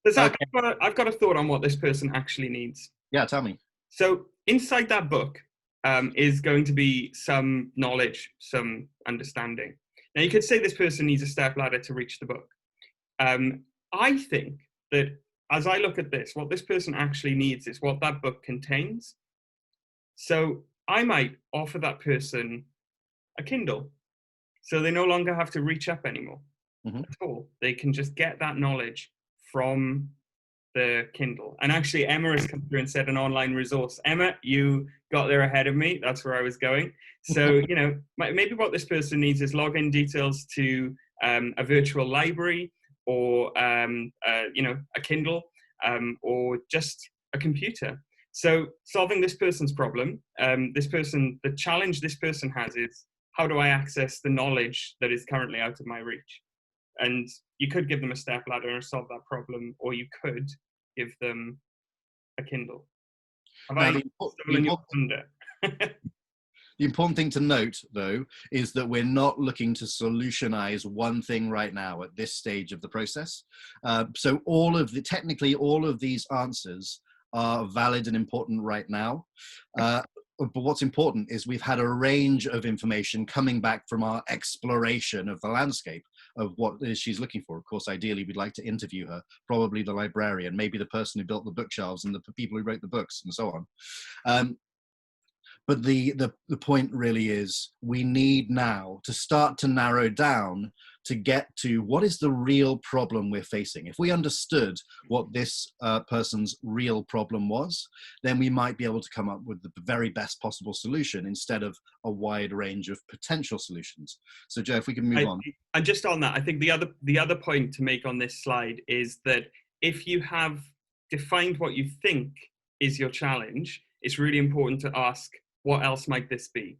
Zach, okay. I've got a thought on what this person actually needs. Yeah, tell me. So inside that book is going to be some knowledge, some understanding. Now, you could say this person needs a step ladder to reach the book. I think that as I look at this, what this person actually needs is what that book contains. So I might offer that person a Kindle, so they no longer have to reach up anymore at all. They can just get that knowledge from the Kindle. And actually, Emma has come through and said an online resource. Emma, you got there ahead of me. That's where I was going. So, you know, maybe what this person needs is login details to a virtual library, or, you know, a Kindle, or just a computer. So solving this person's problem, the challenge this person has is, how do I access the knowledge that is currently out of my reach? And you could give them a step ladder and solve that problem, or you could give them a Kindle. Have Now, I stolen your thunder? the important thing to note, though, is that we're not looking to solutionize one thing right now at this stage of the process. So technically all of these answers are valid and important right now. But what's important is we've had a range of information coming back from our exploration of the landscape of what it is she's looking for. Of course, ideally, we'd like to interview her, probably the librarian, maybe the person who built the bookshelves and the people who wrote the books and so on. But the point really is, we need now to start to narrow down to get to what is the real problem we're facing. If we understood what this person's real problem was, then we might be able to come up with the very best possible solution instead of a wide range of potential solutions. So Joe, if we can move on. And just on that, I think the other point to make on this slide is that if you have defined what you think is your challenge, it's really important to ask, what else might this be?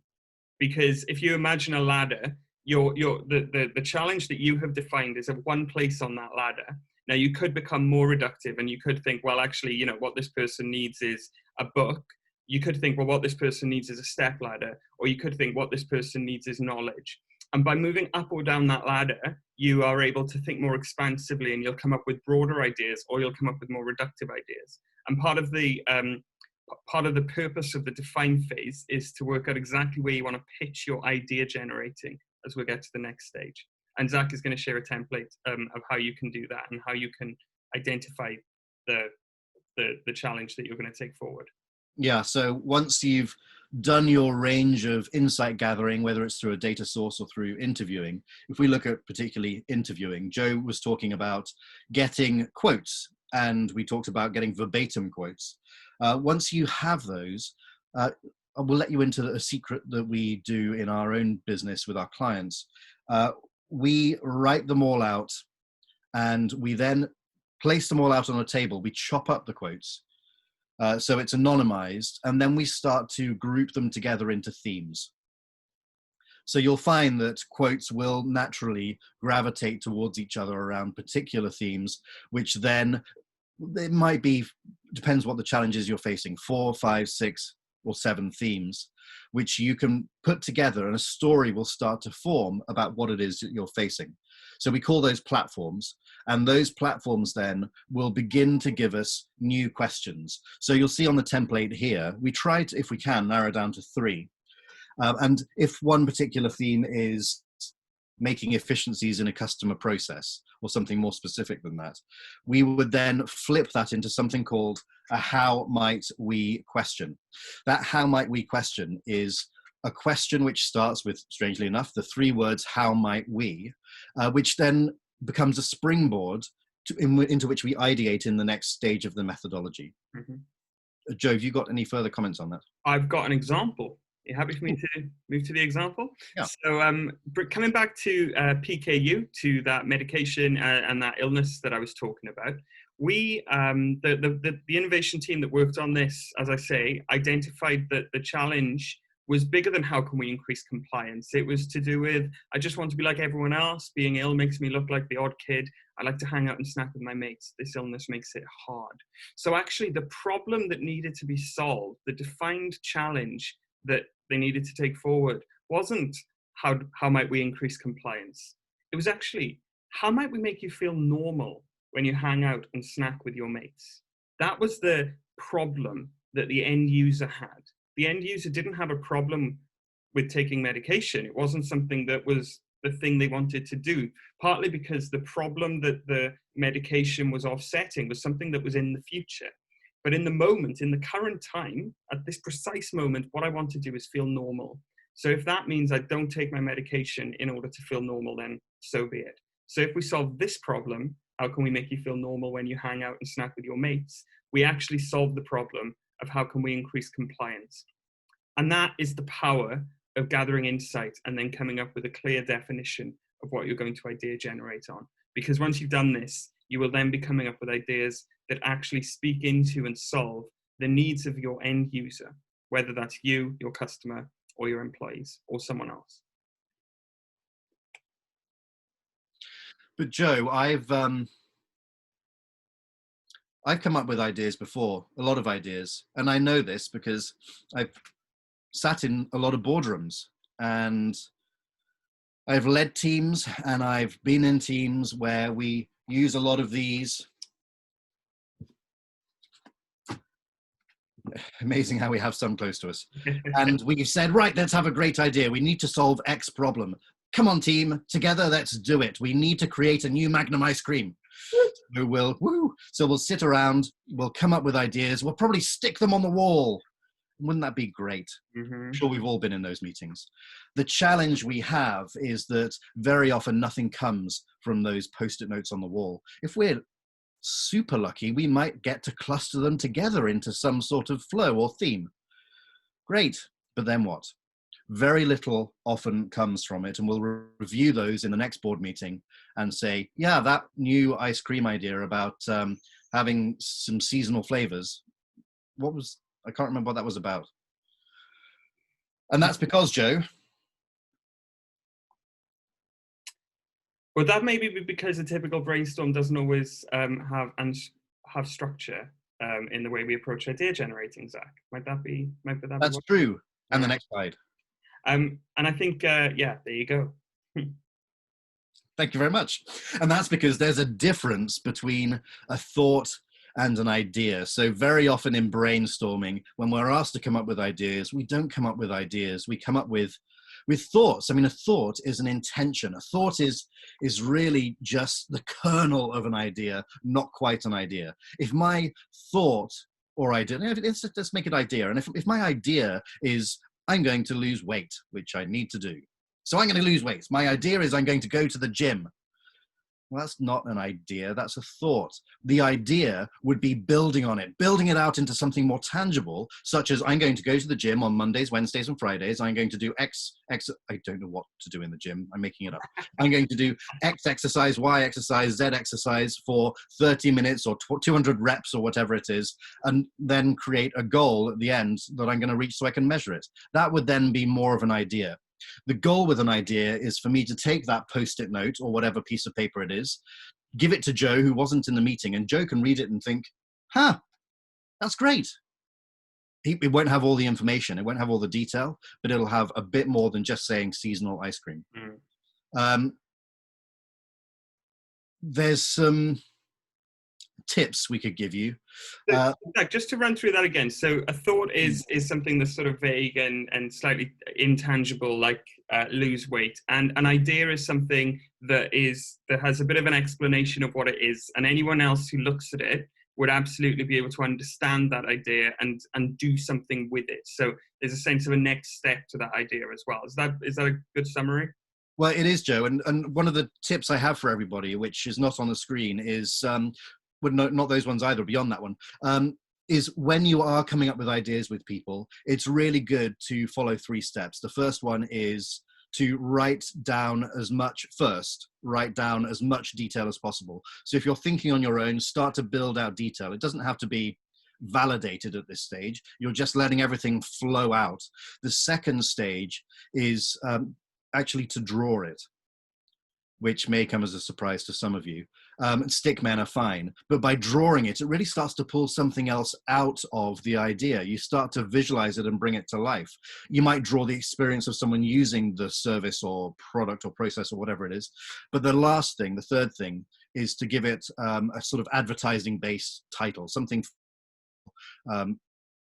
Because if you imagine a ladder, the challenge that you have defined is at one place on that ladder. Now you could become more reductive, and you could think, well, actually, you know, what this person needs is a book. You could think, well, what this person needs is a step ladder, or you could think what this person needs is knowledge. And by moving up or down that ladder, you are able to think more expansively, and you'll come up with broader ideas, or you'll come up with more reductive ideas. And part of the purpose of the define phase is to work out exactly where you want to pitch your idea generating as we get to the next stage. And Zach is going to share a template of how you can do that and how you can identify the challenge that you're going to take forward. Yeah, so once you've done your range of insight gathering, whether it's through a data source or through interviewing, if we look at particularly interviewing, Joe was talking about getting quotes, and we talked about getting verbatim quotes. Once you have those, we'll let you into a secret that we do in our own business with our clients. We write them all out, and we then place them all out on a table. We chop up the quotes. So it's anonymized, and then we start to group them together into themes. So you'll find that quotes will naturally gravitate towards each other around particular themes, which then it might be, depends what the challenges you're facing, 4, 5, 6, or 7 themes, which you can put together, and a story will start to form about what it is that you're facing. So we call those platforms, and those platforms then will begin to give us new questions. So you'll see on the template here, we try to, if we can, narrow down to 3. And if one particular theme is making efficiencies in a customer process, or something more specific than that, we would then flip that into something called a how might we question. That how might we question is a question which starts with, strangely enough, the 3 words, how might we, which then becomes a springboard into which we ideate in the next stage of the methodology. Mm-hmm. Joe, have you got any further comments on that? I've got an example. Are you happy for me to move to the example? Yeah. So coming back to PKU, to that medication and that illness that I was talking about, we, the innovation team that worked on this, as I say, identified that the challenge was bigger than how can we increase compliance. It was to do with, I just want to be like everyone else. Being ill makes me look like the odd kid. I like to hang out and snack with my mates. This illness makes it hard. So actually the problem that needed to be solved, the defined challenge that they needed to take forward, wasn't how might we increase compliance. It was actually, how might we make you feel normal when you hang out and snack with your mates? That was the problem that the end user had. The end user didn't have a problem with taking medication. It wasn't something that was the thing they wanted to do, partly because the problem that the medication was offsetting was something that was in the future. But in the moment, in the current time, at this precise moment, what I want to do is feel normal. So if that means I don't take my medication in order to feel normal, then so be it. So if we solve this problem, how can we make you feel normal when you hang out and snack with your mates? We actually solve the problem of how can we increase compliance. And that is the power of gathering insight and then coming up with a clear definition of what you're going to idea generate on. Because once you've done this, you will then be coming up with ideas that actually speak into and solve the needs of your end user, whether that's you, your customer, or your employees, or someone else. But Joe, I've come up with ideas before, a lot of ideas, and I know this because I've sat in a lot of boardrooms, and I've led teams, and I've been in teams where we use a lot of these. Amazing how we have some close to us. And we've said, right, let's have a great idea. We need to solve X problem. Come on, team, together, let's do it. We need to create a new Magnum ice cream. So we'll sit around, we'll come up with ideas, we'll probably stick them on the wall. Wouldn't that be great? Mm-hmm. I'm sure we've all been in those meetings. The challenge we have is that very often nothing comes from those post-it notes on the wall. If we're super lucky, we might get to cluster them together into some sort of flow or theme. Great, but then what? Very little often comes from it, and we'll review those in the next board meeting and say, yeah, that new ice cream idea about having some seasonal flavors, I can't remember what that was about. And that's because, Joe. Well, that may be because a typical brainstorm doesn't always have structure in the way we approach idea generating, Zach. Might that be? That's true. And the next slide. And I think, yeah, there you go. Thank you very much. And that's because there's a difference between a thought and an idea. So very often in brainstorming, when we're asked to come up with ideas, we don't come up with ideas. We come up with thoughts. I mean, a thought is an intention. A thought is really just the kernel of an idea, not quite an idea. If my thought or idea, let's make it idea. And if my idea is, I'm going to lose weight, which I need to do. So I'm going to lose weight. My idea is I'm going to go to the gym. Well, that's not an idea, that's a thought. The idea would be building on it, building it out into something more tangible, such as I'm going to go to the gym on Mondays, Wednesdays, and Fridays. I'm going to do X, I don't know what to do in the gym, I'm making it up. I'm going to do X exercise, Y exercise, Z exercise for 30 minutes or 200 reps or whatever it is, and then create a goal at the end that I'm going to reach so I can measure it. That would then be more of an idea. The goal with an idea is for me to take that post-it note or whatever piece of paper it is, give it to Joe, who wasn't in the meeting, and Joe can read it and think, that's great. It won't have all the information, it won't have all the detail, but it'll have a bit more than just saying seasonal ice cream. There's some tips we could give you. Just to run through that again. So a thought is something that's sort of vague and slightly intangible, like lose weight. And an idea is something that has a bit of an explanation of what it is. And anyone else who looks at it would absolutely be able to understand that idea and do something with it. So there's a sense of a next step to that idea as well. Is that a good summary? Well, it is, Joe. And one of the tips I have for everybody, which is not on the screen, is not those ones either, beyond that one, is when you are coming up with ideas with people, it's really good to follow 3 steps. The first one is to write down as much detail as possible. So if you're thinking on your own, start to build out detail. It doesn't have to be validated at this stage. You're just letting everything flow out. The second stage is actually to draw it, which may come as a surprise to some of you. Stickmen are fine, but by drawing it, it really starts to pull something else out of the idea. You start to visualize it and bring it to life. You might draw the experience of someone using the service or product or process or whatever it is. But the third thing, is to give it a sort of advertising-based title, something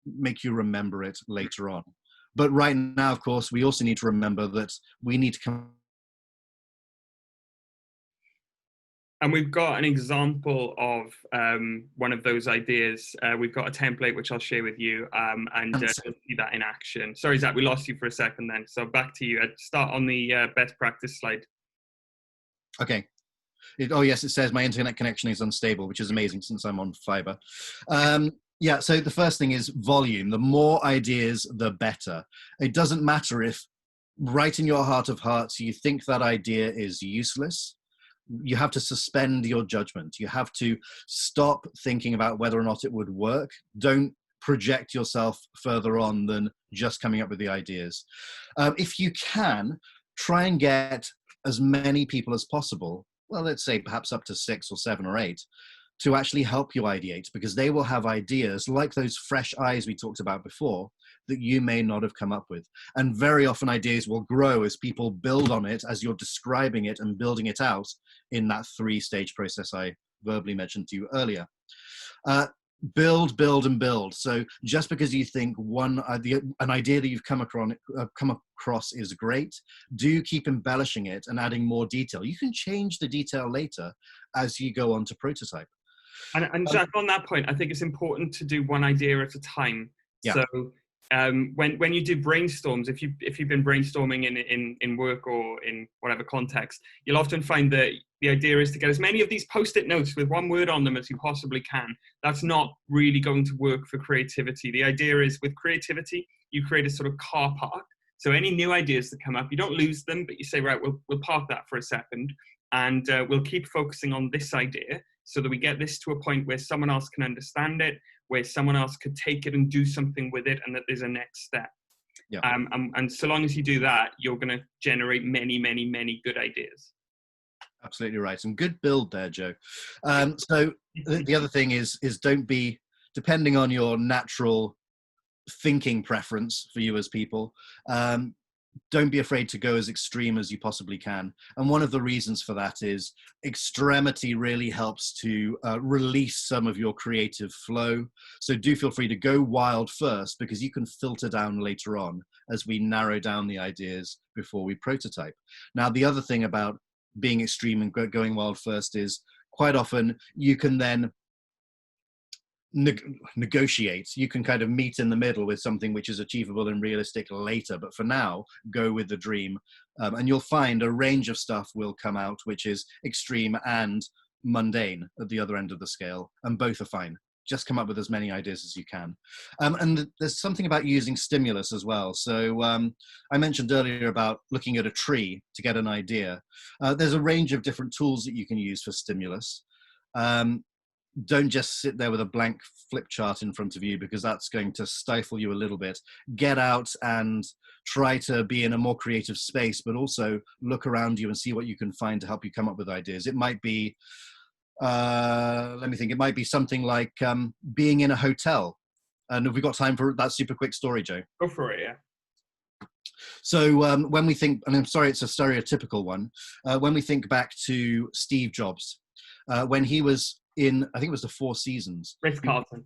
make you remember it later on. But right now, of course, we also need to remember that we need to come And we've got an example of one of those ideas. We've got a template which I'll share with you, and And you'll see that in action. Sorry, Zach, we lost you for a second then. So back to you. Start on the best practice slide. okay. Oh yes, it says my internet connection is unstable, which is amazing since I'm on fiber. Yeah, so the first thing is volume. The more ideas, the better. It doesn't matter if right in your heart of hearts you think that idea is useless. You have to suspend your judgment. You have to stop thinking about whether or not it would work. Don't project yourself further on than just coming up with the ideas. If you can, try and get as many people as possible, well, let's say perhaps up to 6 or 7 or 8, to actually help you ideate, because they will have ideas like those fresh eyes we talked about before that you may not have come up with. And very often ideas will grow as people build on it, as you're describing it and building it out in that 3-stage process I verbally mentioned to you earlier. Build, build, and build. So just because you think an idea that you've come across is great, do keep embellishing it and adding more detail. You can change the detail later as you go on to prototype. And Jack, on that point, I think it's important to do one idea at a time. Yeah. So when you do brainstorms, if you've been brainstorming in work or in whatever context, you'll often find that the idea is to get as many of these post-it notes with one word on them as you possibly can. That's not really going to work for creativity. The idea is, with creativity, you create a sort of car park. So any new ideas that come up, you don't lose them, but you say, right, we'll park that for a second, and we'll keep focusing on this idea so that we get this to a point where someone else can understand it, where someone else could take it and do something with it, and that there's a next step. Yeah. And so long as you do that, you're going to generate many, many, many good ideas. Absolutely right. And good build there, Joe. So the other thing is don't be, depending on your natural thinking preference for you as people, don't be afraid to go as extreme as you possibly can. And one of the reasons for that is extremity really helps to release some of your creative flow. So do feel free to go wild first, because you can filter down later on as we narrow down the ideas before we prototype. Now, the other thing about being extreme and going wild first is quite often you can then negotiate. You can kind of meet in the middle with something which is achievable and realistic later, but for now, go with the dream. And you'll find a range of stuff will come out which is extreme and mundane at the other end of the scale, and both are fine. Just come up with as many ideas as you can. And there's something about using stimulus as well. So I mentioned earlier about looking at a tree to get an idea. There's a range of different tools that you can use for stimulus. Don't just sit there with a blank flip chart in front of you, because that's going to stifle you a little bit. Get out and try to be in a more creative space, but also look around you and see what you can find to help you come up with ideas. It might be, let me think, it might be something like being in a hotel. And have we got time for that super quick story, Joe? Go for it, yeah. So when we think, and I'm sorry, it's a stereotypical one, when we think back to Steve Jobs, when he was in, I think it was the Four Seasons. Ritz-Carlton.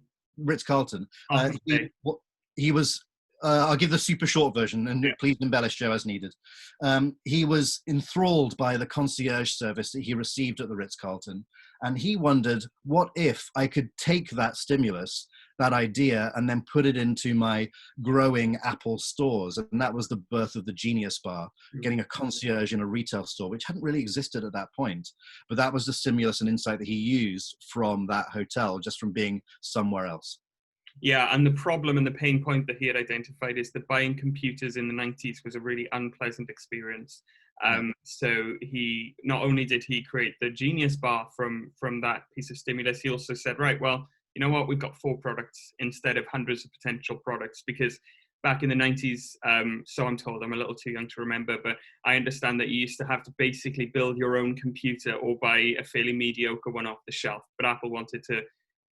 He was, I'll give the super short version, and please embellish, Joe, as needed. He was enthralled by the concierge service that he received at the Ritz-Carlton, and he wondered, what if I could take that stimulus, that idea, and then put it into my growing Apple stores? And that was the birth of the Genius Bar, getting a concierge in a retail store, which hadn't really existed at that point. But that was the stimulus and insight that he used from that hotel, just from being somewhere else. Yeah, and the problem and the pain point that he had identified is that buying computers in the 90s was a really unpleasant experience. So he, not only did he create the Genius Bar from that piece of stimulus, he also said, right, well, you know what, we've got 4 products instead of hundreds of potential products, because back in the 90s, so I'm told, I'm a little too young to remember, but I understand that you used to have to basically build your own computer or buy a fairly mediocre one off the shelf. But Apple wanted to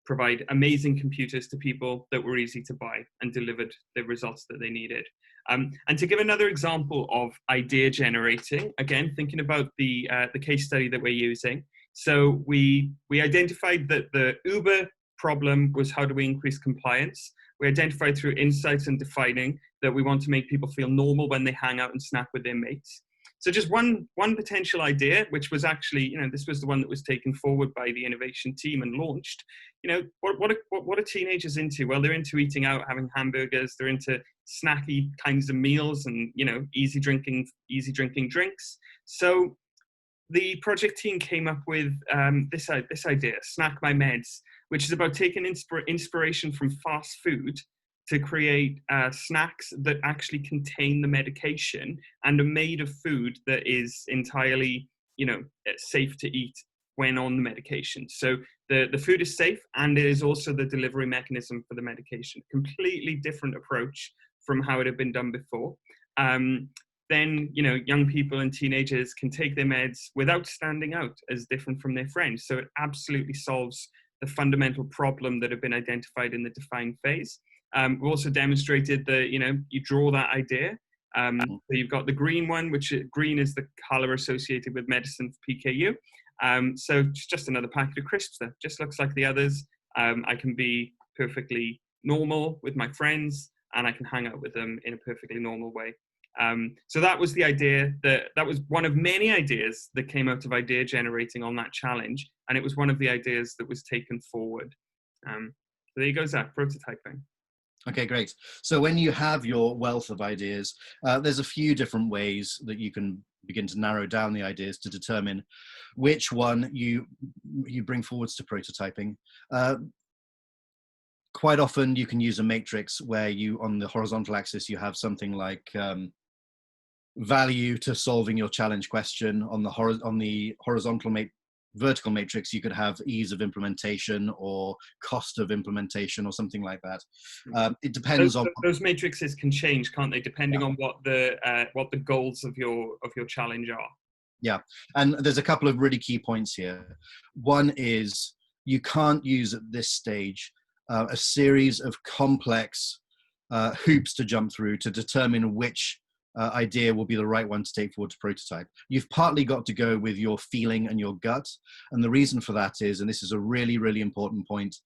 provide amazing computers to people that were easy to buy and delivered the results that they needed. And to give another example of idea generating, again, thinking about the case study that we're using. So we identified that the Uber problem was, how do we increase compliance? We identified through insights and defining that we want to make people feel normal when they hang out and snack with their mates. So just one potential idea, which was actually, this was the one that was taken forward by the innovation team and launched. What are teenagers into? Well, they're into eating out, having hamburgers. They're into snacky kinds of meals and, easy drinking drinks. So the project team came up with this idea, Snack My Meds, which is about taking inspiration from fast food to create snacks that actually contain the medication and are made of food that is entirely, safe to eat when on the medication. So the food is safe, and it is also the delivery mechanism for the medication. Completely different approach from how it had been done before. Then, young people and teenagers can take their meds without standing out as different from their friends. So it absolutely solves the fundamental problem that had been identified in the define phase. We also demonstrated that, you draw that idea. So you've got the green one, which green is the color associated with medicine for PKU. So it's just another packet of crisps that just looks like the others. I can be perfectly normal with my friends, and I can hang out with them in a perfectly normal way. So that was the idea. That was one of many ideas that came out of idea generating on that challenge, and it was one of the ideas that was taken forward. So there you go, Zach, prototyping. Okay, great. So when you have your wealth of ideas, there's a few different ways that you can begin to narrow down the ideas to determine which one you bring forwards to prototyping. Quite often you can use a matrix where on the horizontal axis, you have something like value to solving your challenge question. On the vertical matrix, you could have ease of implementation or cost of implementation or something like that. It depends on those matrices can change, can't they, depending on what the goals of your challenge are. Yeah, and there's a couple of really key points here. One is you can't use at this stage a series of complex hoops to jump through to determine which idea will be the right one to take forward to prototype. You've partly got to go with your feeling and your gut. And the reason for that is, and this is a really, really important point,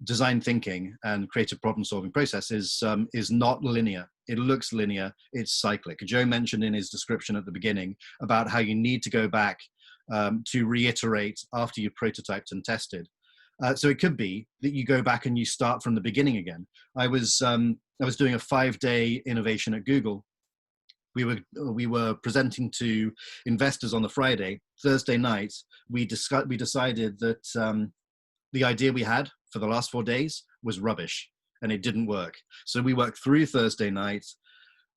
design thinking and creative problem solving process is not linear. It looks linear, it's cyclic. Joe mentioned in his description at the beginning about how you need to go back to reiterate after you've prototyped and tested. So it could be that you go back and you start from the beginning again. I was doing a 5-day innovation at Google. We were presenting to investors on the Friday. Thursday night, we decided that the idea we had for the last 4 days was rubbish and it didn't work. So we worked through Thursday night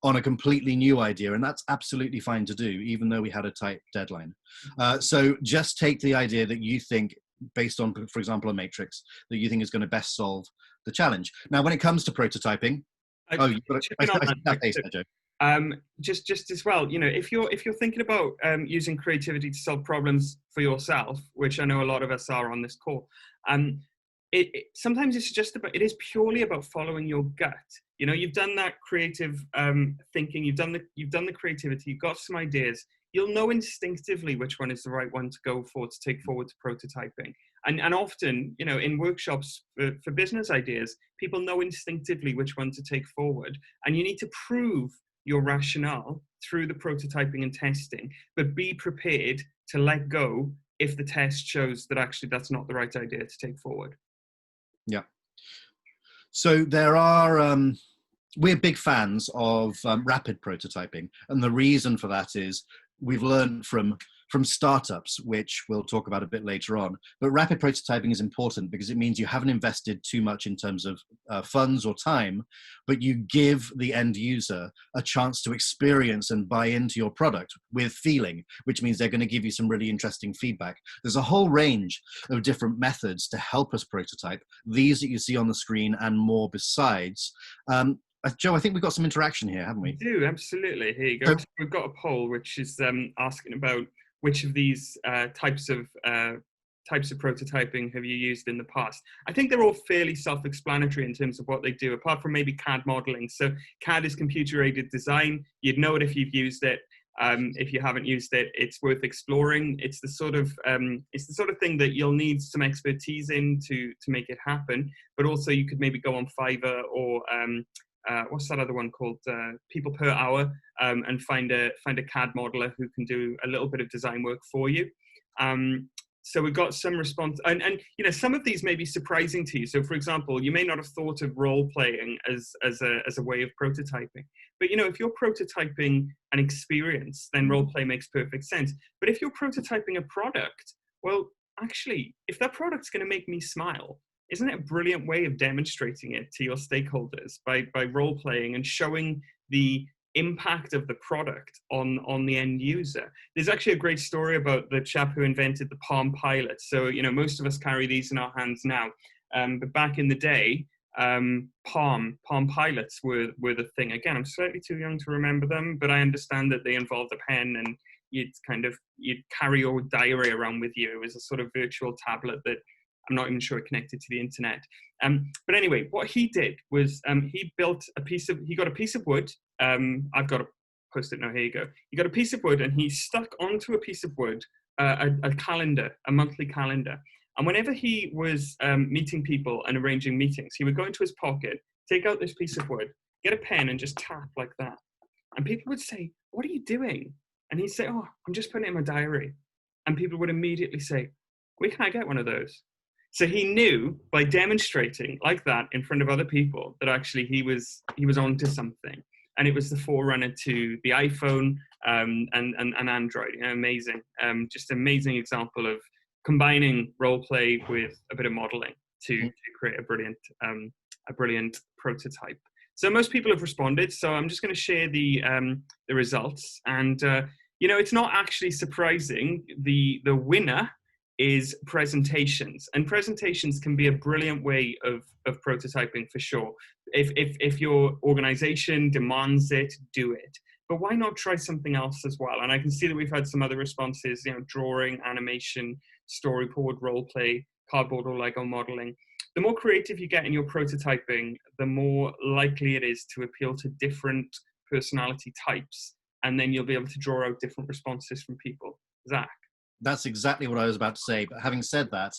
on a completely new idea, and that's absolutely fine to do, even though we had a tight deadline. So just take the idea that you think, based on, for example, a matrix, that you think is going to best solve the challenge. Now, when it comes to prototyping, just as well, if you're thinking about using creativity to solve problems for yourself, which I know a lot of us are on this call, sometimes it is purely about following your gut. You've done that creative thinking, you've done the creativity, you've got some ideas. You'll know instinctively which one is the right one to go for, to take forward to prototyping. And often, in workshops for business ideas, people know instinctively which one to take forward. And you need to prove your rationale through the prototyping and testing, but be prepared to let go if the test shows that actually that's not the right idea to take forward. Yeah. So we're big fans of rapid prototyping. And the reason for that is we've learned from startups, which we'll talk about a bit later on. But rapid prototyping is important because it means you haven't invested too much in terms of funds or time, but you give the end user a chance to experience and buy into your product with feeling, which means they're going to give you some really interesting feedback. There's a whole range of different methods to help us prototype, these that you see on the screen and more besides. Joe, I think we've got some interaction here, haven't we? We do, absolutely. Here you go. So we've got a poll which is asking about which of these types of prototyping have you used in the past. I think they're all fairly self-explanatory in terms of what they do, apart from maybe CAD modeling. So CAD is computer-aided design. You'd know it if you've used it. If you haven't used it, it's worth exploring. It's the sort of thing that you'll need some expertise in to make it happen. But also, you could maybe go on Fiverr or what's that other one called? People per hour, and find a CAD modeler who can do a little bit of design work for you. So we've got some response, and you know, some of these may be surprising to you. So for example, you may not have thought of role playing as a way of prototyping, but you know, if you're prototyping an experience, then role play makes perfect sense. But if you're prototyping a product, well, actually, if that product's going to make me smile, isn't it a brilliant way of demonstrating it to your stakeholders by role playing and showing the impact of the product on the end user? There's actually a great story about the chap who invented the Palm Pilot. So, you know, most of us carry these in our hands now, but back in the day, Palm Pilots were the thing. Again, I'm slightly too young to remember them, but I understand that they involved a pen, and you'd carry your diary around with you. It was a sort of virtual tablet that I'm not even sure it connected to the internet. But anyway, what he did was he got a piece of wood. I've got a post-it note, here you go. He got a piece of wood and he stuck onto a piece of wood a calendar, a monthly calendar. And whenever he was meeting people and arranging meetings, he would go into his pocket, take out this piece of wood, get a pen and just tap like that. And people would say, "What are you doing?" And he'd say, "Oh, I'm just putting it in my diary." And people would immediately say, "Where can I get one of those?" So he knew by demonstrating like that in front of other people that actually he was onto something. And it was the forerunner to the iPhone and Android. You know, amazing, just amazing example of combining role play with a bit of modeling to create a brilliant prototype. So most people have responded. So I'm just going to share the results. And you know, it's not actually surprising. The winner is presentations, and presentations can be a brilliant way of prototyping for sure. If your organization demands it, do it. But why not try something else as well? And I can see that we've had some other responses, you know, drawing, animation, storyboard, role play, cardboard or Lego modeling. The more creative you get in your prototyping, the more likely it is to appeal to different personality types, and then you'll be able to draw out different responses from people. Zach? That's exactly what I was about to say. But having said that,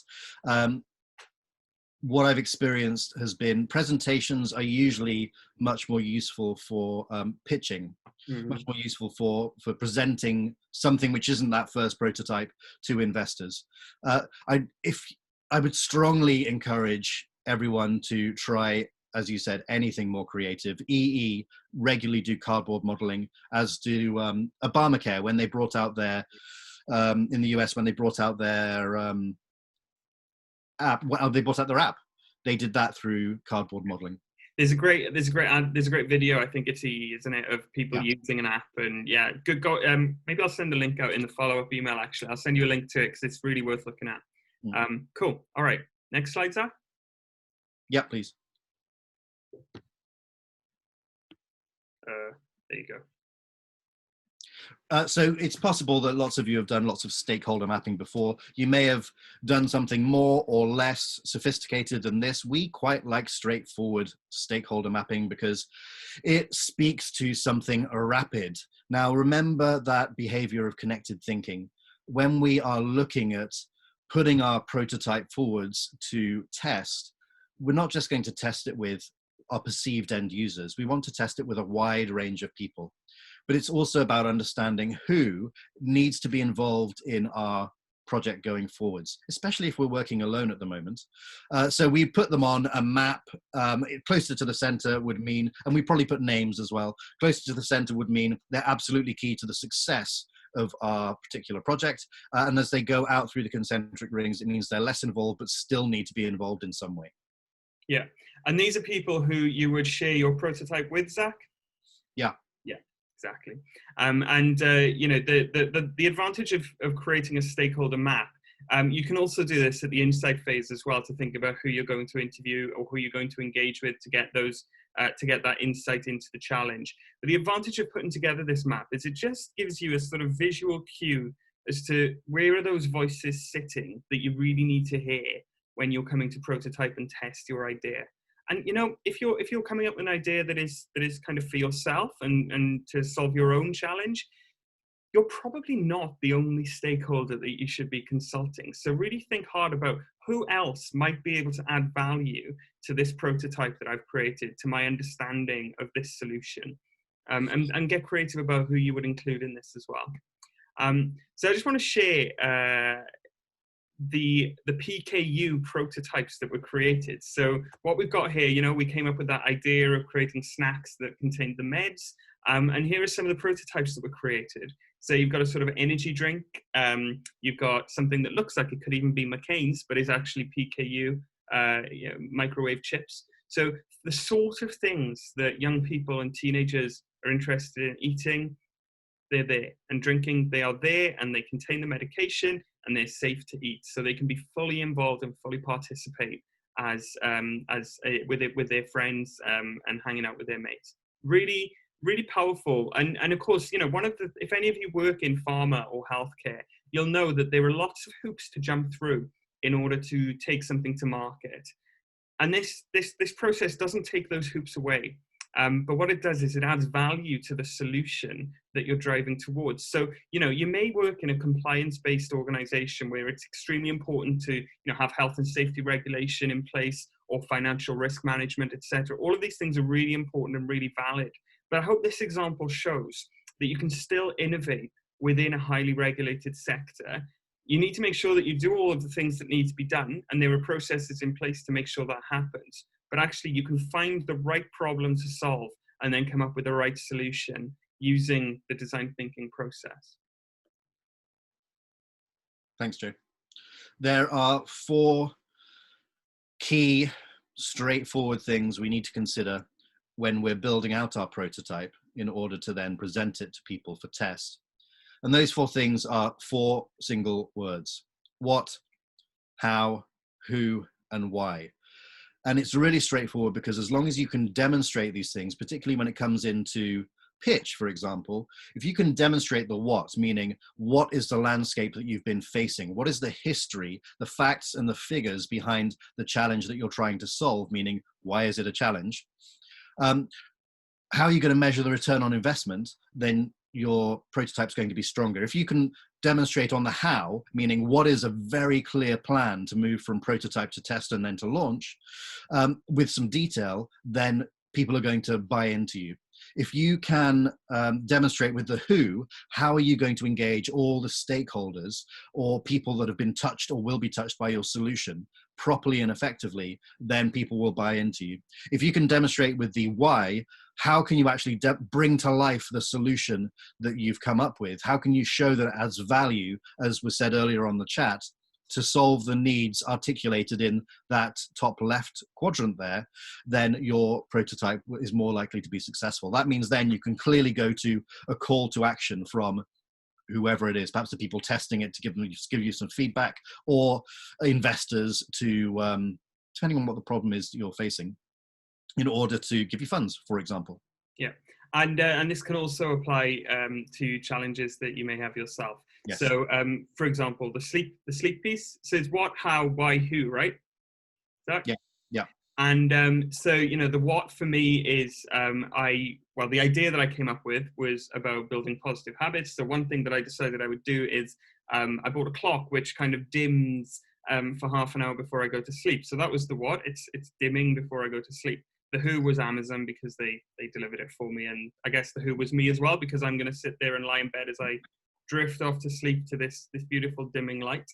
what I've experienced has been presentations are usually much more useful for pitching, much more useful for presenting something which isn't that first prototype to investors. I would strongly encourage everyone to try, as you said, anything more creative. EE regularly do cardboard modeling, as do Obamacare when they brought out their in the US, when they brought out their app. Well, they brought out their app. They did that through cardboard modeling. There's a great video. I think it's EE, isn't it, of people using an app. And yeah, good. Go. Maybe I'll send a link out in the follow-up email. Actually, I'll send you a link to it because it's really worth looking at. Cool. All right. Next slide, Zach. Yeah, please. There you go. So it's possible that lots of you have done lots of stakeholder mapping before. You may have done something more or less sophisticated than this. We quite like straightforward stakeholder mapping because it speaks to something rapid. Now, remember that behavior of connected thinking. When we are looking at putting our prototype forwards to test, we're not just going to test it with our perceived end users. We want to test it with a wide range of people. But it's also about understanding who needs to be involved in our project going forwards, especially if we're working alone at the moment. So we put them on a map. Closer to the center would mean, and we probably put names as well, closer to the center would mean they're absolutely key to the success of our particular project. And as they go out through the concentric rings, it means they're less involved, but still need to be involved in some way. Yeah. And these are people who you would share your prototype with, Zach? Yeah. Exactly. You know, the advantage of creating a stakeholder map, you can also do this at the insight phase as well, to think about who you're going to interview or who you're going to engage with to get those to get that insight into the challenge. But the advantage of putting together this map is it just gives you a sort of visual cue as to where are those voices sitting that you really need to hear when you're coming to prototype and test your idea. And you know, if you're coming up with an idea that is kind of for yourself and to solve your own challenge, you're probably not the only stakeholder that you should be consulting. So really think hard about who else might be able to add value to this prototype that I've created, to my understanding of this solution, and get creative about who you would include in this as well. So I just want to share the Pku prototypes that were created. So what we've got here, you know, we came up with that idea of creating snacks that contained the meds, and here are some of the prototypes that were created. So you've got a sort of energy drink, you've got something that looks like it could even be McCain's, but is actually Pku, you know, microwave chips. So the sort of things that young people and teenagers are interested in eating, they're there, and drinking, they are there, and they contain the medication, and they're safe to eat, so they can be fully involved and fully participate with their friends, and hanging out with their mates. Really, really powerful. And of course, you know, if any of you work in pharma or healthcare, you'll know that there are lots of hoops to jump through in order to take something to market. And this process doesn't take those hoops away. But what it does is it adds value to the solution that you're driving towards. So, you know, you may work in a compliance-based organization where it's extremely important to, you know, have health and safety regulation in place, or financial risk management, etc. All of these things are really important and really valid. But I hope this example shows that you can still innovate within a highly regulated sector. You need to make sure that you do all of the things that need to be done, and there are processes in place to make sure that happens. But actually you can find the right problem to solve and then come up with the right solution using the design thinking process. Thanks, Joe. There are 4 key, straightforward things we need to consider when we're building out our prototype in order to then present it to people for test. And those 4 things are 4 single words: what, how, who, and why. And it's really straightforward, because as long as you can demonstrate these things, particularly when it comes into pitch, for example, if you can demonstrate the what, meaning what is the landscape that you've been facing, what is the history, the facts and the figures behind the challenge that you're trying to solve, meaning why is it a challenge, how are you going to measure the return on investment, then your prototype's going to be stronger. If you can demonstrate on the how, meaning what is a very clear plan to move from prototype to test and then to launch, with some detail, then people are going to buy into you. If you can demonstrate with the who, how are you going to engage all the stakeholders or people that have been touched or will be touched by your solution properly and effectively, then people will buy into you. If you can demonstrate with the why, how can you actually bring to life the solution that you've come up with? How can you show that it adds value, as was said earlier on the chat, to solve the needs articulated in that top left quadrant there, then your prototype is more likely to be successful. That means then you can clearly go to a call to action from whoever it is, perhaps the people testing it to give you some feedback, or investors to, depending on what the problem is you're facing, in order to give you funds, for example. Yeah, and this can also apply to challenges that you may have yourself. Yes. So, for example, the sleep piece says what, how, why, who, right? Yeah. Yeah. And so, you know, the what for me is, the idea that I came up with was about building positive habits. So one thing that I decided I would do is I bought a clock which kind of dims for half an hour before I go to sleep. So that was the what. It's dimming before I go to sleep. The who was Amazon, because they delivered it for me. And I guess the who was me as well, because I'm going to sit there and lie in bed as I drift off to sleep to this beautiful dimming light.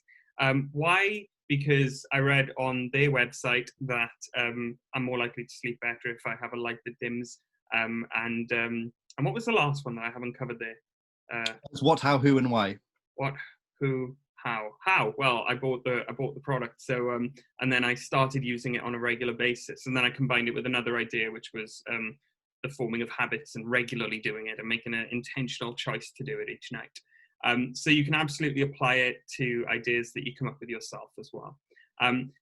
Why? Because I read on their website that I'm more likely to sleep better if I have a light that dims. And what was the last one that I haven't covered there? It's what, how, who, and why. What, who, how? How? Well, I bought the product, so and then I started using it on a regular basis, and then I combined it with another idea, which was the forming of habits and regularly doing it and making an intentional choice to do it each night. So you can absolutely apply it to ideas that you come up with yourself as well.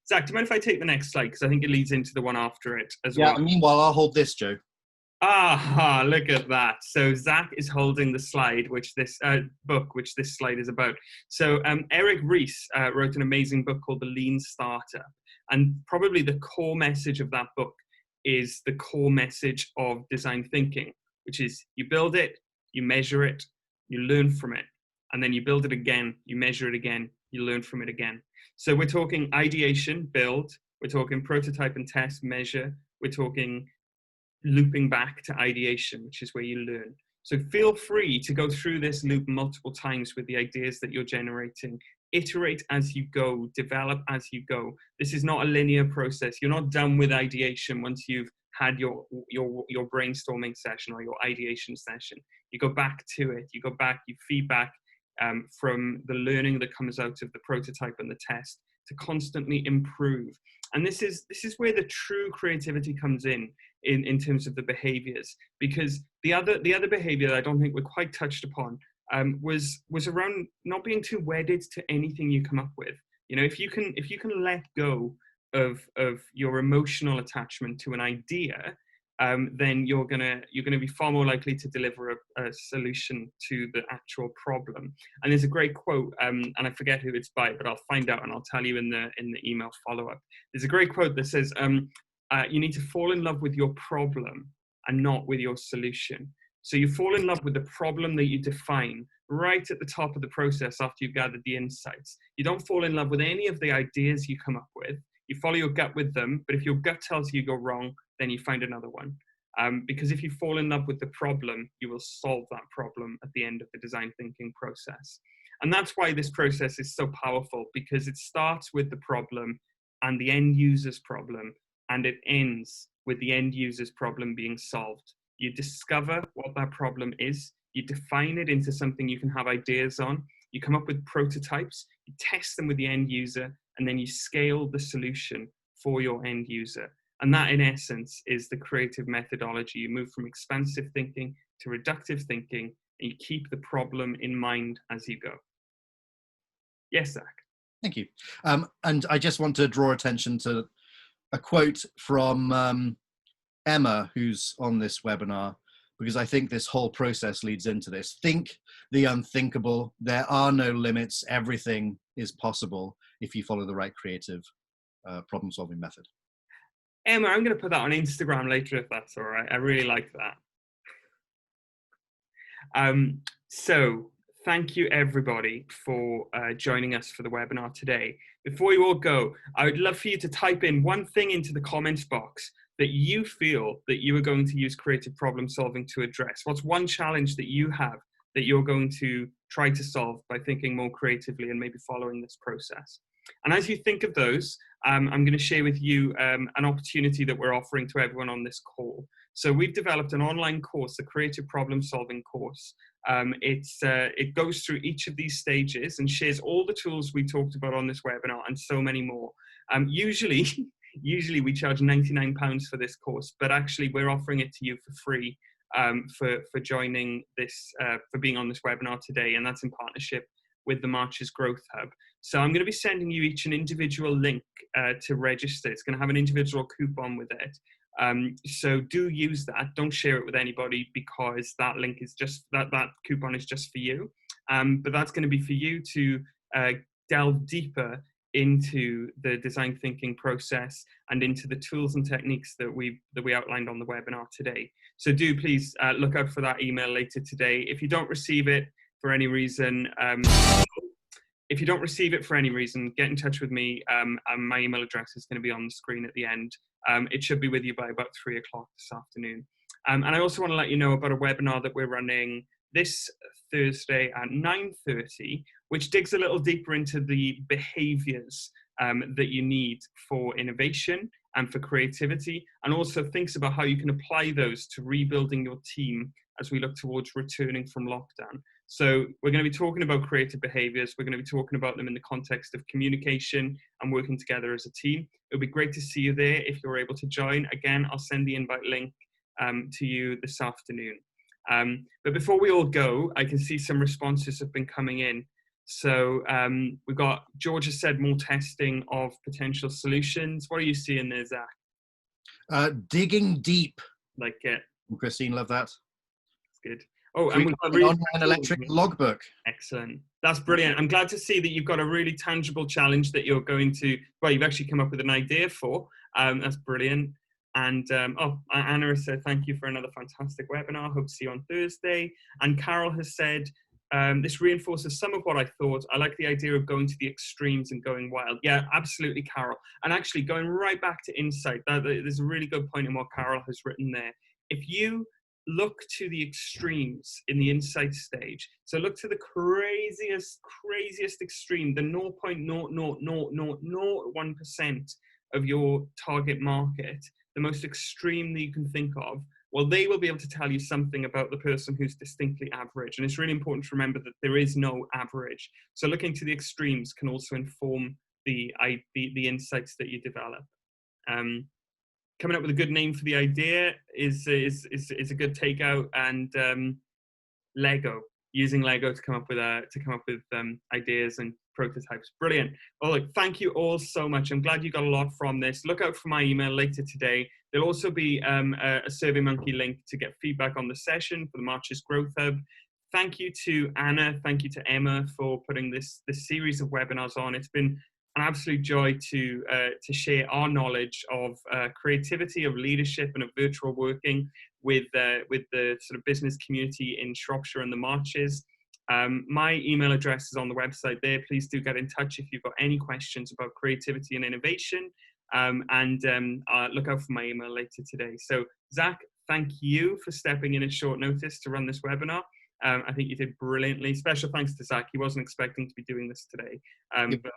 Zach, do you mind if I take the next slide, because I think it leads into the one after it as well? Yeah. Meanwhile, I'll hold this, Joe. Ah, look at that. So Zach is holding the slide, which this book, which this slide is about. So Eric Ries wrote an amazing book called The Lean Startup. And probably the core message of that book is the core message of design thinking, which is you build it, you measure it, you learn from it, and then you build it again, you measure it again, you learn from it again. So we're talking ideation, build, we're talking prototype and test, measure, we're talking looping back to ideation, which is where you learn. So feel free to go through this loop multiple times with the ideas that you're generating. Iterate as you go, develop as you go. This is not a linear process. You're not done with ideation once you've had your brainstorming session or your ideation session. You go back to it, you go back, you feedback from the learning that comes out of the prototype and the test to constantly improve. And this is where the true creativity comes in terms of the behaviors, because the other behavior that I don't think we're quite touched upon was around not being too wedded to anything you come up with. You know, if you can let go of your emotional attachment to an idea, then you're gonna be far more likely to deliver a solution to the actual problem. And there's a great quote, and I forget who it's by, but I'll find out and I'll tell you in the email follow-up. There's a great quote that says, you need to fall in love with your problem and not with your solution. So you fall in love with the problem that you define right at the top of the process after you've gathered the insights. You don't fall in love with any of the ideas you come up with. You follow your gut with them, but if your gut tells you go wrong, then you find another one. Because if you fall in love with the problem, you will solve that problem at the end of the design thinking process. And that's why this process is so powerful, because it starts with the problem and the end user's problem, and it ends with the end user's problem being solved. You discover what that problem is, you define it into something you can have ideas on, you come up with prototypes, you test them with the end user, and then you scale the solution for your end user. And that, in essence, is the creative methodology. You move from expansive thinking to reductive thinking, and you keep the problem in mind as you go. Yes, Zach? Thank you. And I just want to draw attention to a quote from Emma, who's on this webinar, because I think this whole process leads into this. Think the unthinkable. There are no limits. Everything is possible if you follow the right creative problem-solving method. Emma, I'm going to put that on Instagram later, if that's all right. I really like that. So thank you, everybody, for joining us for the webinar today. Before you all go, I would love for you to type in one thing into the comments box that you feel that you are going to use creative problem solving to address. What's one challenge that you have that you're going to try to solve by thinking more creatively and maybe following this process? And as you think of those, I'm going to share with you an opportunity that we're offering to everyone on this call. So we've developed an online course, a creative problem solving course. It goes through each of these stages and shares all the tools we talked about on this webinar and so many more. Usually we charge £99 for this course, but actually we're offering it to you for free for joining this, for being on this webinar today, and that's in partnership with the March's Growth Hub. So I'm going to be sending you each an individual link to register. It's going to have an individual coupon with it. So do use that. Don't share it with anybody, because that link is just, that coupon is just for you. But that's going to be for you to delve deeper into the design thinking process and into the tools and techniques that we outlined on the webinar today. So do please look out for that email later today. If you don't receive it for any reason, get in touch with me. My email address is going to be on the screen at the end. It should be with you by about 3 o'clock this afternoon. And I also want to let you know about a webinar that we're running this Thursday at 9:30, which digs a little deeper into the behaviors that you need for innovation and for creativity, and also thinks about how you can apply those to rebuilding your team as we look towards returning from lockdown. So we're going to be talking about creative behaviors. We're going to be talking about them in the context of communication and working together as a team. It'll be great to see you there if you're able to join. Again, I'll send the invite link to you this afternoon. But before we all go, I can see some responses have been coming in. So we've got, George has said more testing of potential solutions. What are you seeing there, Zach? Digging deep. Like it. Christine, love that. That's good. Oh, and we've got an online electric logbook. Excellent. That's brilliant. I'm glad to see that you've got a really tangible challenge that you're going to, well, you've actually come up with an idea for. That's brilliant. And Anna has said, thank you for another fantastic webinar. Hope to see you on Thursday. And Carol has said, This reinforces some of what I thought. I like the idea of going to the extremes and going wild. Yeah, absolutely, Carol. And actually going right back to insight, there's a really good point in what Carol has written there. If you look to the extremes in the insight stage, so look to the craziest extreme, the 0.00001% of your target market, the most extreme that you can think of, well, they will be able to tell you something about the person who's distinctly average. And it's really important to remember that there is no average. So looking to the extremes can also inform the insights that you develop. Coming up with a good name for the idea is a good takeout, and Lego, using Lego to come up with ideas and prototypes. Brilliant. Well, look, thank you all so much. I'm glad you got a lot from this. Look out for my email later today. There'll also be a SurveyMonkey link to get feedback on the session for the Marches Growth Hub. Thank you to Anna. Thank you to Emma for putting this series of webinars on. It's been an absolute joy to share our knowledge of creativity, of leadership, and of virtual working with the sort of business community in Shropshire and the Marches. My email address is on the website there. Please do get in touch if you've got any questions about creativity and innovation. Look out for my email later today. So, Zach, thank you for stepping in at short notice to run this webinar. I think you did brilliantly. Special thanks to Zach. He wasn't expecting to be doing this today, but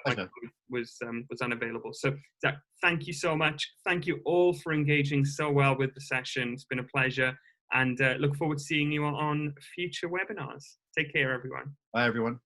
was unavailable. So, Zach, thank you so much. Thank you all for engaging so well with the session. It's been a pleasure, and look forward to seeing you on future webinars. Take care, everyone. Bye, everyone.